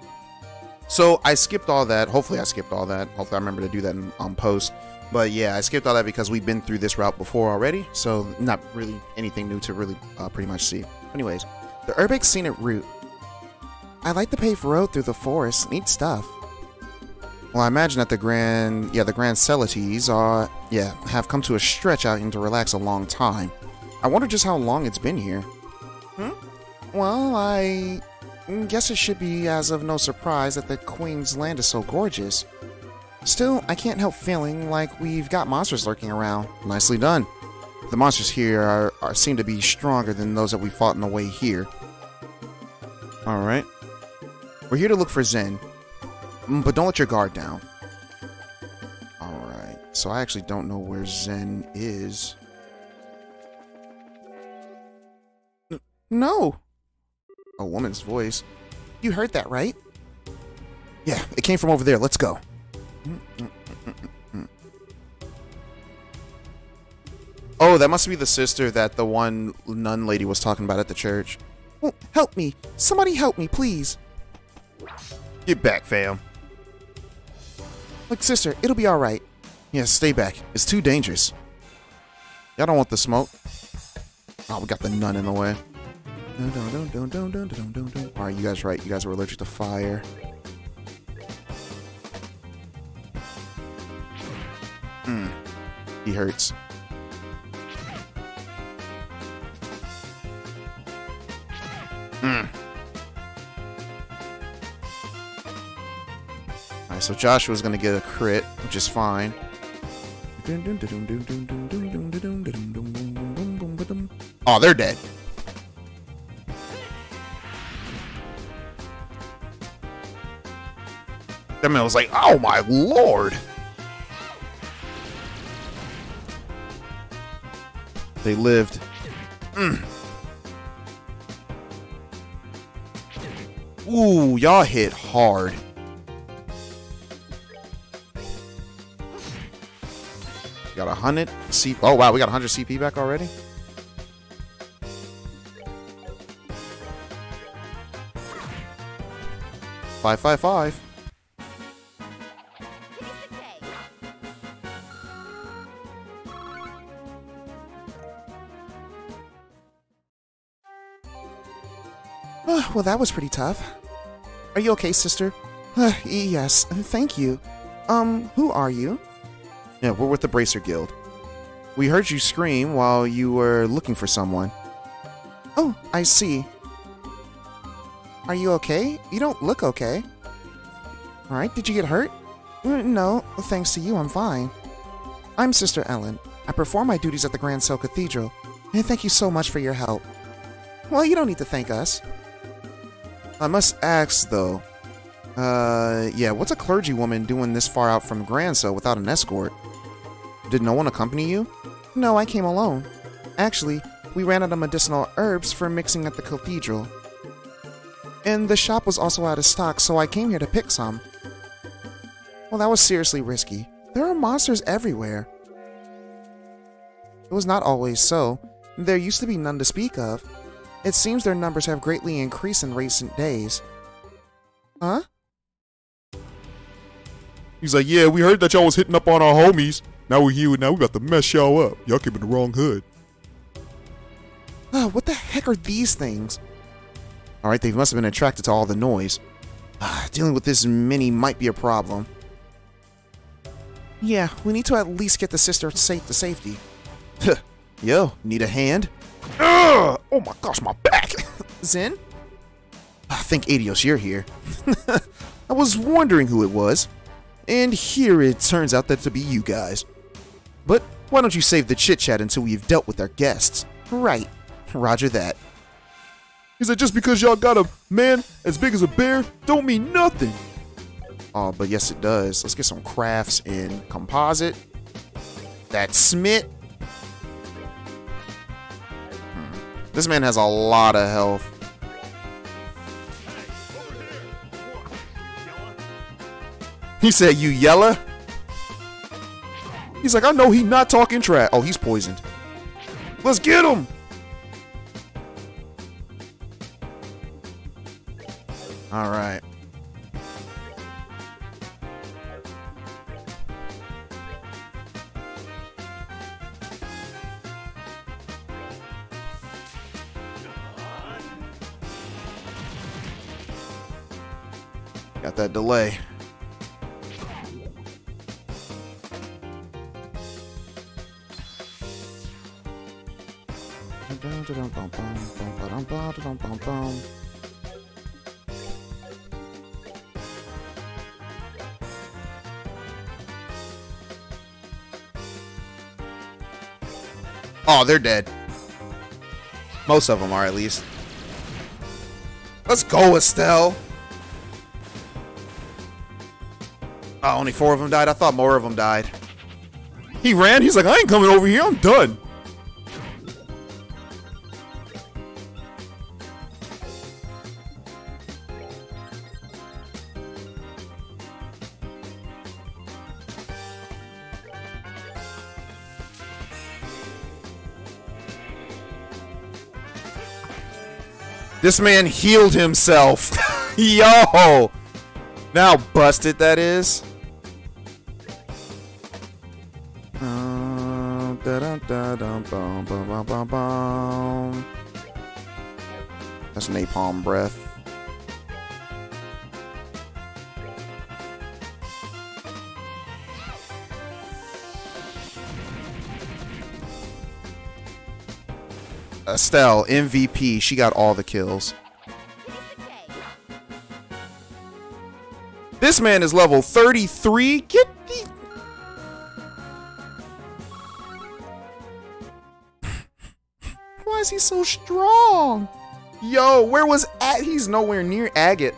So I skipped all that. Hopefully I skipped all that. Hopefully I remember to do that on post. But yeah, I skipped all that because we've been through this route before already. So not really anything new to really pretty much see. Anyways, the herb-based scenic route. I like the paved road through the forest. Neat stuff. Well, I imagine that the Grand Celites have come to a stretch out and to relax a long time. I wonder just how long it's been here. Well, I guess it should be as of no surprise that the Queen's land is so gorgeous. Still, I can't help feeling like we've got monsters lurking around. Nicely done. The monsters here seem to be stronger than those that we fought on the way here. Alright. We're here to look for Zen. But don't let your guard down. Alright. So I actually don't know where Zen is. No! A woman's voice. You heard that, right? Yeah, it came from over there. Let's go. Oh, that must be the sister that the one nun lady was talking about at the church. Oh, help me. Somebody help me, please. Get back, fam. Look, sister, it'll be alright. Yeah, stay back. It's too dangerous. Y'all don't want the smoke. Oh, we got the nun in the way. Alright, you guys right. You guys were allergic to fire. He hurts. Alright, so Joshua's gonna get a crit, which is fine. Oh, they're dead. That man was like, oh my lord! They lived. Ooh, y'all hit hard. Got 100 CP. Oh wow, we got 100 CP back already. Five, 5, 5. Well, that was pretty tough. Are you okay, sister? Yes, thank you. Who are you? Yeah, we're with the Bracer Guild. We heard you scream while you were looking for someone. Oh, I see. Are you okay? You don't look okay. Alright, did you get hurt? No, thanks to you, I'm fine. I'm Sister Ellen. I perform my duties at the Grand Cell Cathedral, and thank you so much for your help. Well, you don't need to thank us. I must ask, though. Yeah, what's a clergywoman doing this far out from Grand Cell without an escort? Did no one accompany you? No, I came alone. Actually, we ran out of medicinal herbs for mixing at the cathedral. And the shop was also out of stock, so I came here to pick some. Well, that was seriously risky. There are monsters everywhere. It was not always so. There used to be none to speak of. It seems their numbers have greatly increased in recent days. Huh? He's like, yeah, we heard that y'all was hitting up on our homies. Now we're here, now we got to mess y'all up. Y'all came in the wrong hood. What the heck are these things? Alright, they must have been attracted to all the noise. Dealing with this many might be a problem. Yeah, we need to at least get the sister to safety. Yo, need a hand? Oh my gosh, my back! Zen? I think Adios, you're here. I was wondering who it was. And here it turns out that to be you guys. But why don't you save the chit-chat until we've dealt with our guests? Right. Roger that. He said, just because y'all got a man as big as a bear don't mean nothing. Oh, but yes it does. Let's get some crafts in composite. That Smith. This man has a lot of health. He said, you yella? He's like, I know he not talking trash. Oh, he's poisoned. Let's get him! Alright. Got that delay. Oh, they're dead. Most of them are, at least. Let's go, Estelle. Oh, only 4 of them died? I thought more of them died. He ran. He's like, I ain't coming over here. I'm done. This man healed himself. Yo! Now busted, that is. That's napalm breath. Estelle, MVP. She got all the kills. This man is level 33. Get the... Why is he so strong? Yo, where was he's nowhere near Agate.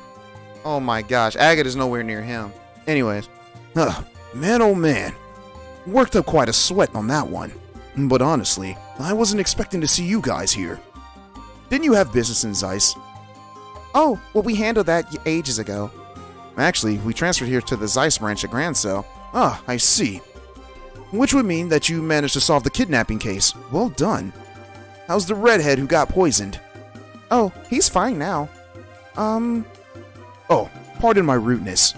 Oh my gosh, Agate is nowhere near him. Anyways. Man oh man. Worked up quite a sweat on that one. But honestly, I wasn't expecting to see you guys here. Didn't you have business in Zeiss? Oh, well we handled that ages ago. Actually, we transferred here to the Zeiss branch at Grand Cell. Ah, I see. Which would mean that you managed to solve the kidnapping case. Well done. How's the redhead who got poisoned? Oh, he's fine now. Oh, pardon my rudeness.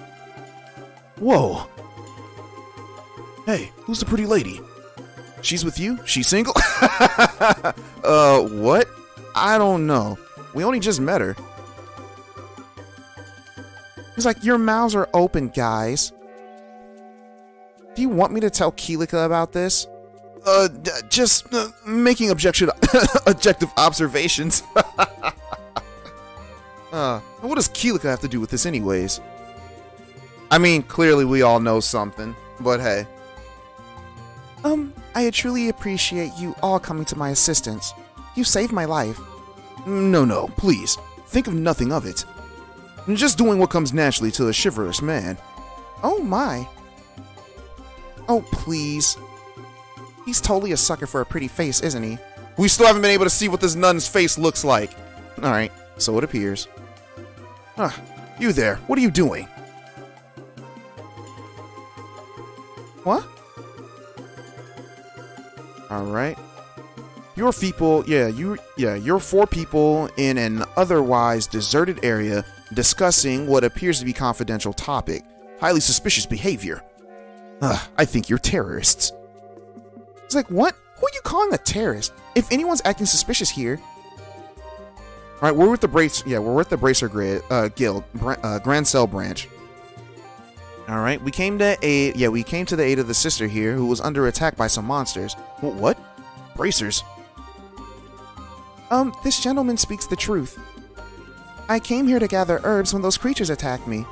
Whoa. Hey, who's the pretty lady? She's with you? She's single? What? I don't know. We only just met her. He's like, your mouths are open, guys. Do you want me to tell Keelika about this? Just making objective observations. What does Keelika have to do with this anyways? I mean, clearly we all know something, but hey. I truly appreciate you all coming to my assistance. You saved my life. No, please. Think of nothing of it. I'm just doing what comes naturally to a chivalrous man. Oh my. Oh, please. He's totally a sucker for a pretty face, isn't he? We still haven't been able to see what this nun's face looks like. Alright, so it appears. You there, what are you doing? What? Alright. You're 4 people in an otherwise deserted area discussing what appears to be confidential topic. Highly suspicious behavior. I think you're terrorists. It's like, what? Who are you calling a terrorist? If anyone's acting suspicious here. Alright, we're with the Bracer Guild, Grand Cell branch. Alright, we came to the aid of the sister here who was under attack by some monsters. What? Bracers? This gentleman speaks the truth. I came here to gather herbs when those creatures attacked me.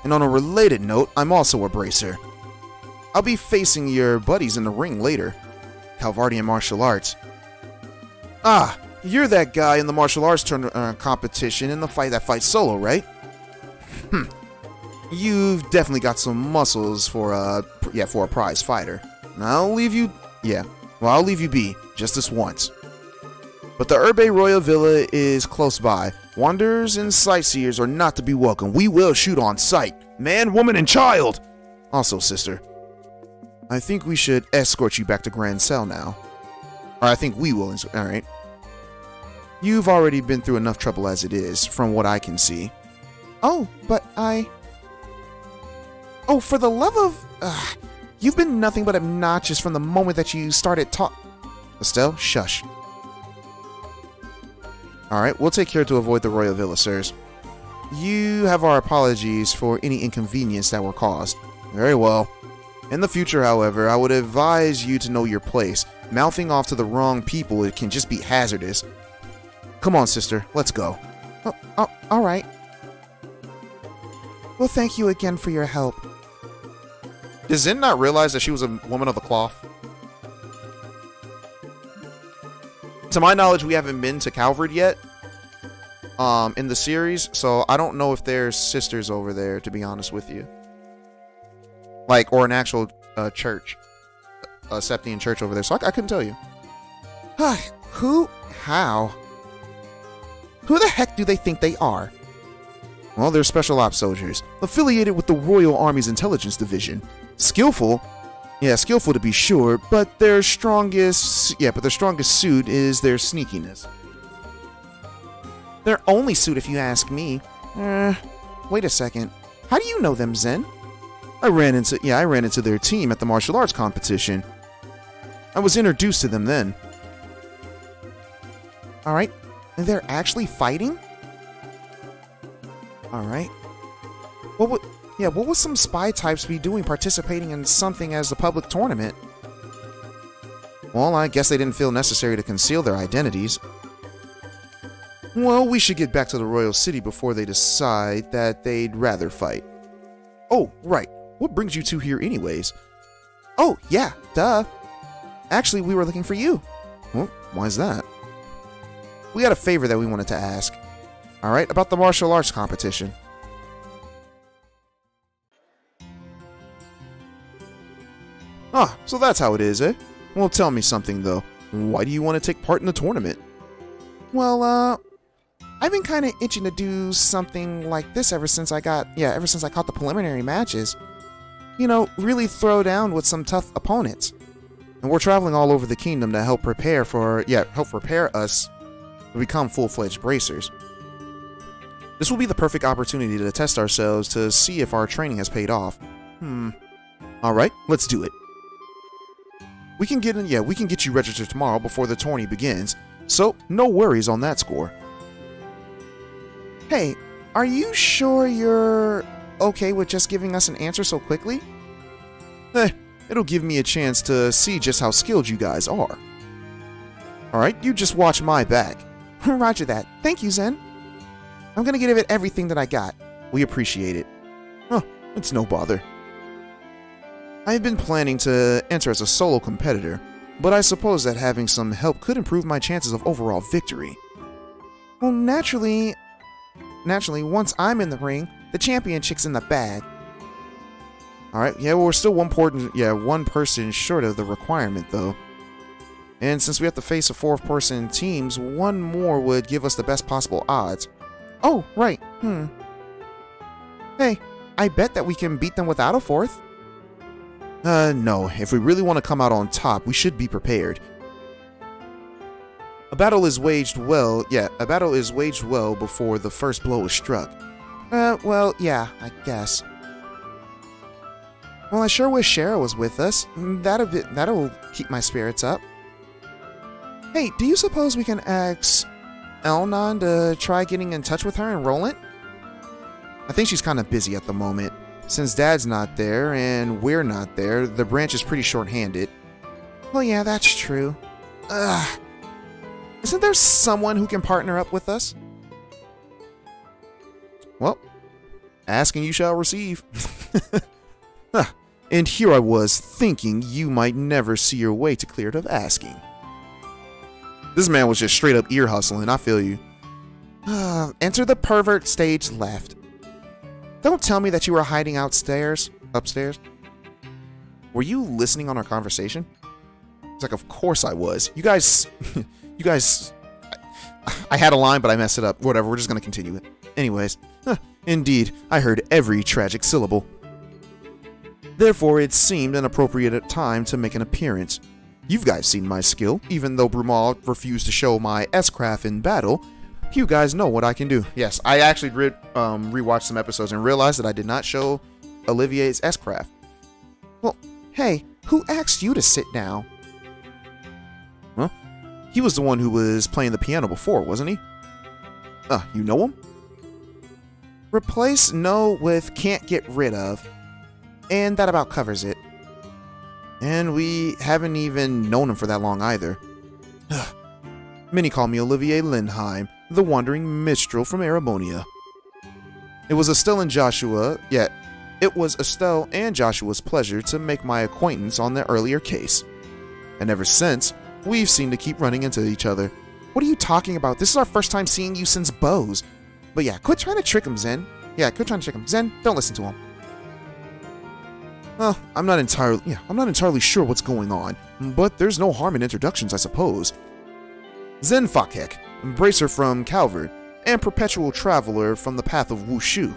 And on a related note, I'm also a bracer. I'll be facing your buddies in the ring later. Calvardian martial arts. Ah, you're that guy in the martial arts competition in the fight that fights solo, right? You've definitely got some muscles for a prize fighter. I'll leave you be, just this once. But the Urbe Royal Villa is close by. Wanderers and sightseers are not to be welcome. We will shoot on sight. Man, woman, and child! Also, sister, I think we should escort you back to Grand Cell now. Or I think we will, alright. You've already been through enough trouble as it is, from what I can see. Oh, but Oh, for the love of... you've been nothing but obnoxious from the moment that you started Estelle, shush. Alright, we'll take care to avoid the Royal Villa, sirs. You have our apologies for any inconvenience that were caused. Very well. In the future, however, I would advise you to know your place. Mouthing off to the wrong people, it can just be hazardous. Come on, sister, let's go. Alright. Well, thank you again for your help. Did Zen not realize that she was a woman of the cloth? To my knowledge, we haven't been to Calvard yet in the series, so I don't know if there's sisters over there, to be honest with you. Like, or an actual church, a Septian church over there, so I couldn't tell you. How? Who the heck do they think they are? Well, they're special ops soldiers, affiliated with the Royal Army's Intelligence Division. Skillful? Yeah, skillful to be sure, but their strongest suit is their sneakiness. Their only suit, if you ask me. Wait a second. How do you know them, Zen? I ran into their team at the martial arts competition. I was introduced to them then. Alright, and they're actually fighting? Alright. What would some spy types be doing participating in something as a public tournament? Well, I guess they didn't feel necessary to conceal their identities. Well, we should get back to the Royal City before they decide that they'd rather fight. Oh, right. What brings you two here anyways? Oh, yeah, duh. Actually, we were looking for you. Well, why's that? We had a favor that we wanted to ask. Alright, about the martial arts competition. Ah, so that's how it is, eh? Well, tell me something, though. Why do you want to take part in the tournament? Well, I've been kind of itching to do something like this ever since I caught the preliminary matches. You know, really throw down with some tough opponents. And we're traveling all over the kingdom to help prepare us to become full-fledged bracers. This will be the perfect opportunity to test ourselves to see if our training has paid off. Alright, let's do it. We can get you registered tomorrow before the tourney begins, so no worries on that score. Hey, are you sure you're okay with just giving us an answer so quickly? It'll give me a chance to see just how skilled you guys are. Alright, you just watch my back. Roger that. Thank you, Zen. I'm gonna give it everything that I got. We appreciate it. Oh, it's no bother. I've been planning to enter as a solo competitor, but I suppose that having some help could improve my chances of overall victory. Well, naturally, once I'm in the ring, the championship's in the bag. Alright, yeah, well, we're still one person short of the requirement, though. And since we have to face a 4-person teams, one more would give us the best possible odds. Oh, right, Hey, I bet that we can beat them without a 4th. No, if we really want to come out on top, we should be prepared. A battle is waged well before the first blow is struck. Well, yeah, I guess. Well, I sure wish Shara was with us. That'll keep my spirits up. Hey, do you suppose we can ask Elnon to try getting in touch with her and Roland? I think she's kind of busy at the moment. Since Dad's not there and we're not there, the branch is pretty short-handed. Well, yeah, that's true. Ugh. Isn't there someone who can partner up with us? Well, Ask and you shall receive. And here I was, thinking you might never see your way to clear it of asking. This man was just straight up ear hustling, I feel you. Enter the pervert stage left. Don't tell me that you were hiding upstairs. Were you listening on our conversation? It's like, of course I was. You guys, I had a line, but I messed it up. Whatever, we're just gonna continue it. Anyways, indeed, I heard every tragic syllable. Therefore, it seemed an appropriate time to make an appearance. You guys seen my skill, even though Brumal refused to show my S-craft in battle. You guys know what I can do. Yes, I actually rewatched some episodes and realized that I did not show Olivier's S-craft. Well, hey, who asked you to sit down? Well, he was the one who was playing the piano before, wasn't he? You know him? Replace know with can't get rid of. And that about covers it. And we haven't even known him for that long either. Many call me Olivier Lindheim, the wandering minstrel from Arabonia. It was Estelle and Joshua's pleasure to make my acquaintance on the earlier case. And ever since, we've seemed to keep running into each other. What are you talking about? This is our first time seeing you since Bose. But yeah, quit trying to trick him, Zen. Yeah, quit trying to trick him. Zen, don't listen to him. Well, I'm not entirely sure what's going on, but there's no harm in introductions, I suppose. Zen Fakek, Embracer from Calvert, and Perpetual Traveler from the Path of Wushu.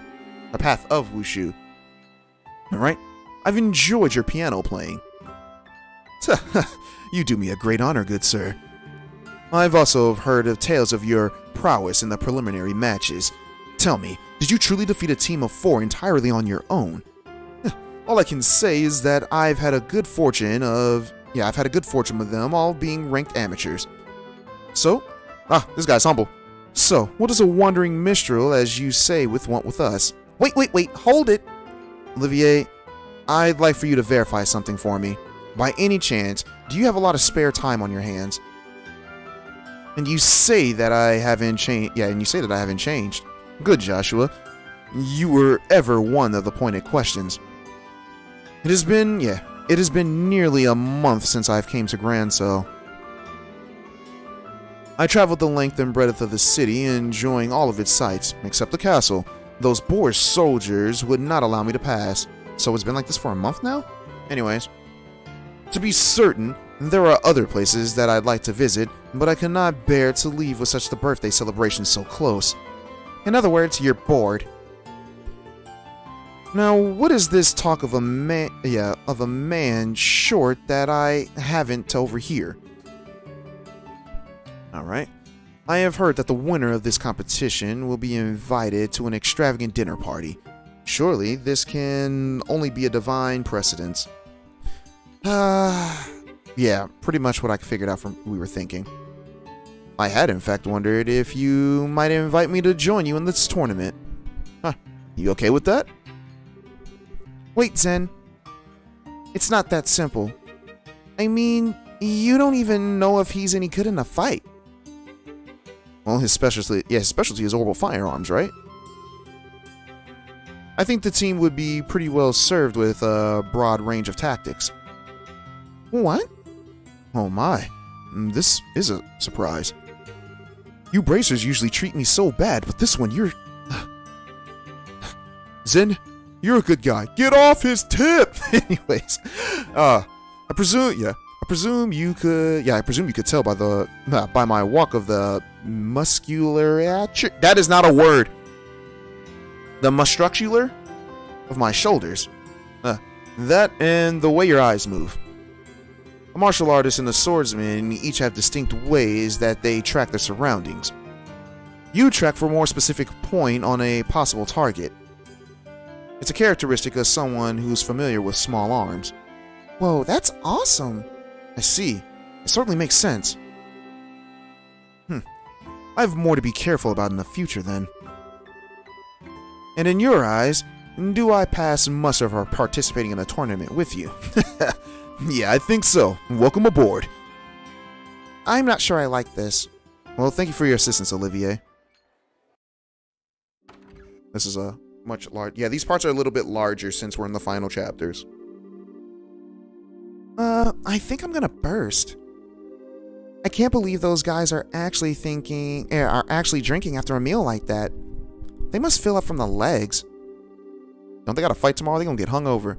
Alright, I've enjoyed your piano playing. You do me a great honor, good sir. I've also heard of tales of your prowess in the preliminary matches. Tell me, did you truly defeat a team of 4 entirely on your own? All I can say is that I've had a good fortune with them all being ranked amateurs. So, this guy's humble. So, what does a wandering minstrel, as you say, want with us? Wait, hold it! Olivier, I'd like for you to verify something for me. By any chance, do you have a lot of spare time on your hands? And you say that I haven't changed. Good, Joshua. You were ever one of the pointed questions. It has been nearly a month since I've came to Grancel. I traveled the length and breadth of the city, enjoying all of its sights, except the castle. Those Boer soldiers would not allow me to pass. So it's been like this for a month now? Anyways. To be certain, there are other places that I'd like to visit, but I cannot bear to leave with such the birthday celebration so close. In other words, you're bored. Now, what is this talk of a man short that I haven't to overhear? Alright. I have heard that the winner of this competition will be invited to an extravagant dinner party. Surely, this can only be a divine precedence. Yeah, pretty much what I figured out from what we were thinking. I had in fact wondered if you might invite me to join you in this tournament. You okay with that? Wait, Zen. It's not that simple. I mean, you don't even know if he's any good in a fight. Well, his specialty is orbital firearms, right? I think the team would be pretty well served with a broad range of tactics. What? Oh my, this is a surprise. You bracers usually treat me so bad, but this one you're... Zen, you're a good guy. Get off his tip! Anyways, I presume you could tell by my walk of the musculature. That is not a word. The musculature of my shoulders. That and the way your eyes move. A martial artist and a swordsman each have distinct ways that they track their surroundings. You track for a more specific point on a possible target. It's a characteristic of someone who's familiar with small arms. Whoa, that's awesome! I see. It certainly makes sense. I have more to be careful about in the future, then. And in your eyes, do I pass muster for participating in a tournament with you? Yeah, I think so. Welcome aboard. I'm not sure I like this. Well, thank you for your assistance, Olivier. This is much larger. Yeah, these parts are a little bit larger since we're in the final chapters. I think I'm gonna burst. I can't believe those guys are actually drinking after a meal like that. They must fill up from the legs. Don't they gotta fight tomorrow? They gonna get hung over.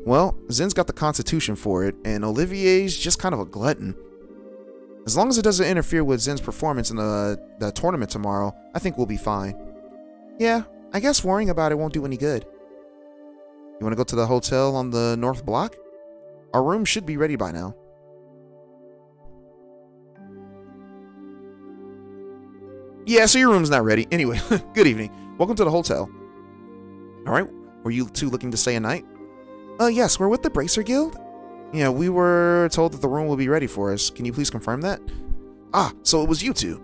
Well, Zin's got the constitution for it, and Olivier's just kind of a glutton. As long as it doesn't interfere with Zin's performance in the tournament tomorrow, I think we'll be fine. Yeah, I guess worrying about it won't do any good. You want to go to the hotel on the north block? Our room should be ready by now. Yeah, so your room's not ready. Anyway, good evening. Welcome to the hotel. Alright, were you two looking to stay a night? Yes, we're with the Bracer Guild. Yeah, we were told that the room will be ready for us. Can you please confirm that? Ah, so it was you two.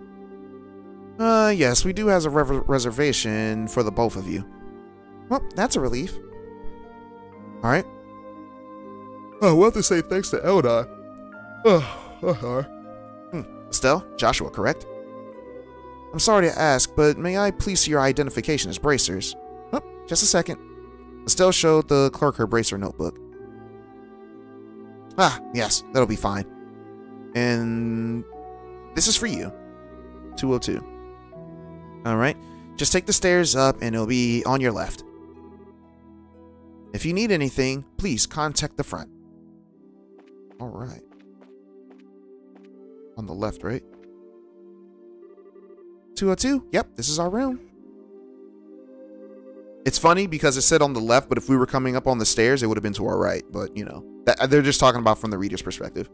Yes, we do have a reservation for the both of you. Well, that's a relief. Alright. Oh, we'll have to say thanks to Eldai. Estelle, Joshua, correct? I'm sorry to ask, but may I please see your identification as bracers? Oh, just a second. Estelle showed the clerk her bracer notebook. Ah, yes, that'll be fine. And this is for you. 202. Alright, just take the stairs up and it'll be on your left. If you need anything, please contact the front. Alright. On the left, right? 202? Yep, this is our room. It's funny because it said on the left, but if we were coming up on the stairs, it would have been to our right. But, you know, they're just talking about from the reader's perspective.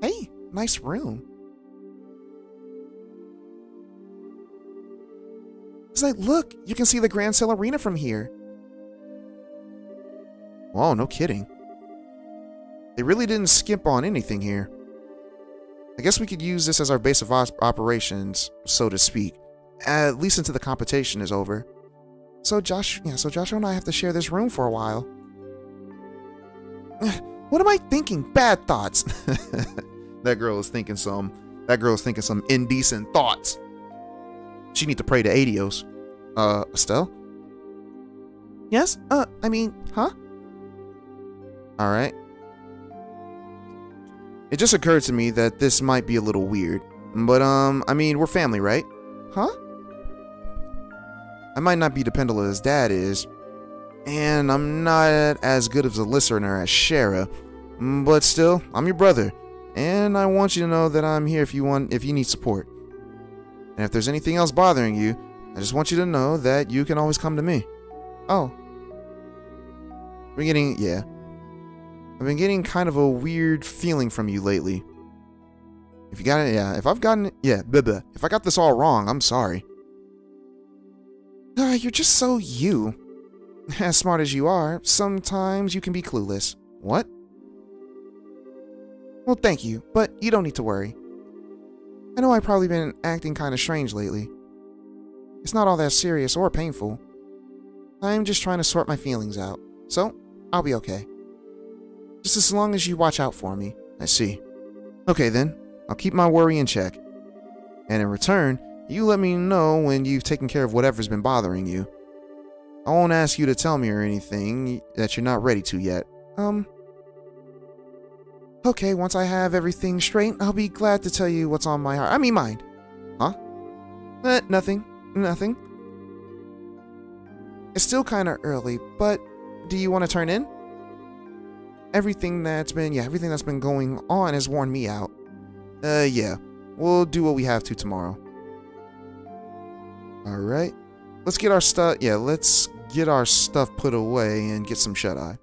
Hey, nice room. It's like, look, you can see the Grand Sale Arena from here. Whoa, no kidding. They really didn't skimp on anything here. I guess we could use this as our base of operations, so to speak. At least until the competition is over. So Joshua and I have to share this room for a while. What am I thinking? Bad thoughts. That girl is thinking some indecent thoughts. She need to pray to Adios. Estelle? Yes? I mean, huh? Alright. It just occurred to me that this might be a little weird. But, I mean, we're family, right? Huh? I might not be dependable as Dad is. And I'm not as good of a listener as Shara. But still, I'm your brother. And I want you to know that I'm here if you need support. And if there's anything else bothering you, I just want you to know that you can always come to me. Oh. I've been getting kind of a weird feeling from you lately. If you got it, if I got this all wrong, I'm sorry. You're just so you. As smart as you are, sometimes you can be clueless. What? Well, thank you, but you don't need to worry. I know I've probably been acting kind of strange lately. It's not all that serious or painful. I'm just trying to sort my feelings out, so I'll be okay. Just as long as you watch out for me. I see. Okay then, I'll keep my worry in check. And in return, you let me know when you've taken care of whatever's been bothering you. I won't ask you to tell me or anything that you're not ready to yet. Okay, once I have everything straight, I'll be glad to tell you what's on my heart. I mean mind. Huh? Nothing. It's still kind of early, but do you want to turn in? Everything that's been going on has worn me out. Yeah. We'll do what we have to tomorrow. Alright. Let's get our stuff put away and get some shut-eye.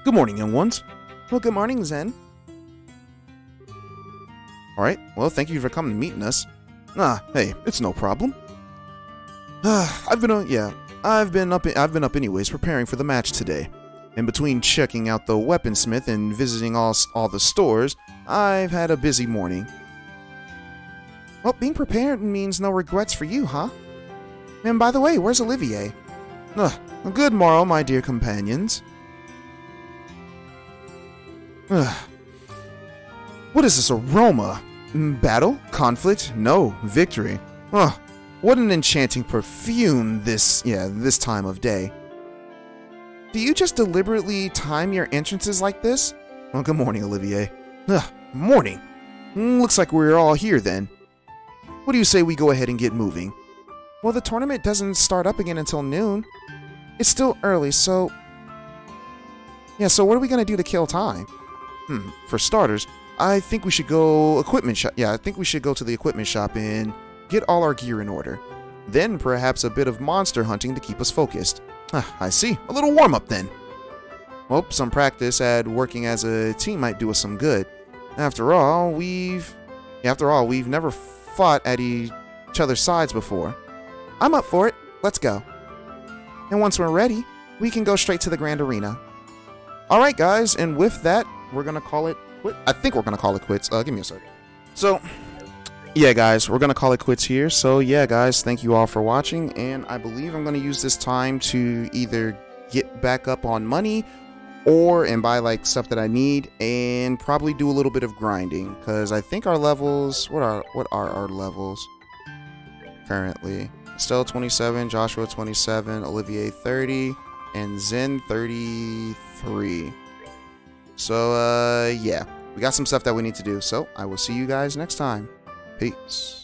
Good morning, young ones. Well, good morning, Zen. Alright, well, thank you for coming and meeting us. Hey, it's no problem. I've been up anyways, preparing for the match today. In between checking out the weaponsmith and visiting all the stores, I've had a busy morning. Well, being prepared means no regrets for you, huh? And by the way, where's Olivier? Ugh, a good morrow, my dear companions. Ugh. What is this aroma? Battle? Conflict? No, victory. Ugh, what an enchanting perfume this time of day. Do you just deliberately time your entrances like this? Well, good morning, Olivier. Ugh, morning. Looks like we're all here then. What do you say we go ahead and get moving? Well, the tournament doesn't start up again until noon. It's still early, so... Yeah, so what are we gonna do to kill time? For starters, I think we should go equipment shop. Yeah, I think we should go to the equipment shop and get all our gear in order. Then perhaps a bit of monster hunting to keep us focused. I see. A little warm-up then. Well, some practice at working as a team might do us some good. After all, we've never fought at each other's sides before. I'm up for it. Let's go. And once we're ready, we can go straight to the Grand Arena. Alright guys, and with that, we're gonna call it quits. I think we're gonna call it quits. Give me a second. So, yeah guys, we're gonna call it quits here. So yeah guys, thank you all for watching, and I believe I'm gonna use this time to either get back up on money and buy like stuff that I need, and probably do a little bit of grinding, because I think our levels, what are our levels currently? Stella 27, Joshua 27, Olivier 30, and Zen 33. So yeah, we got some stuff that we need to do, so I will see you guys next time. Peace.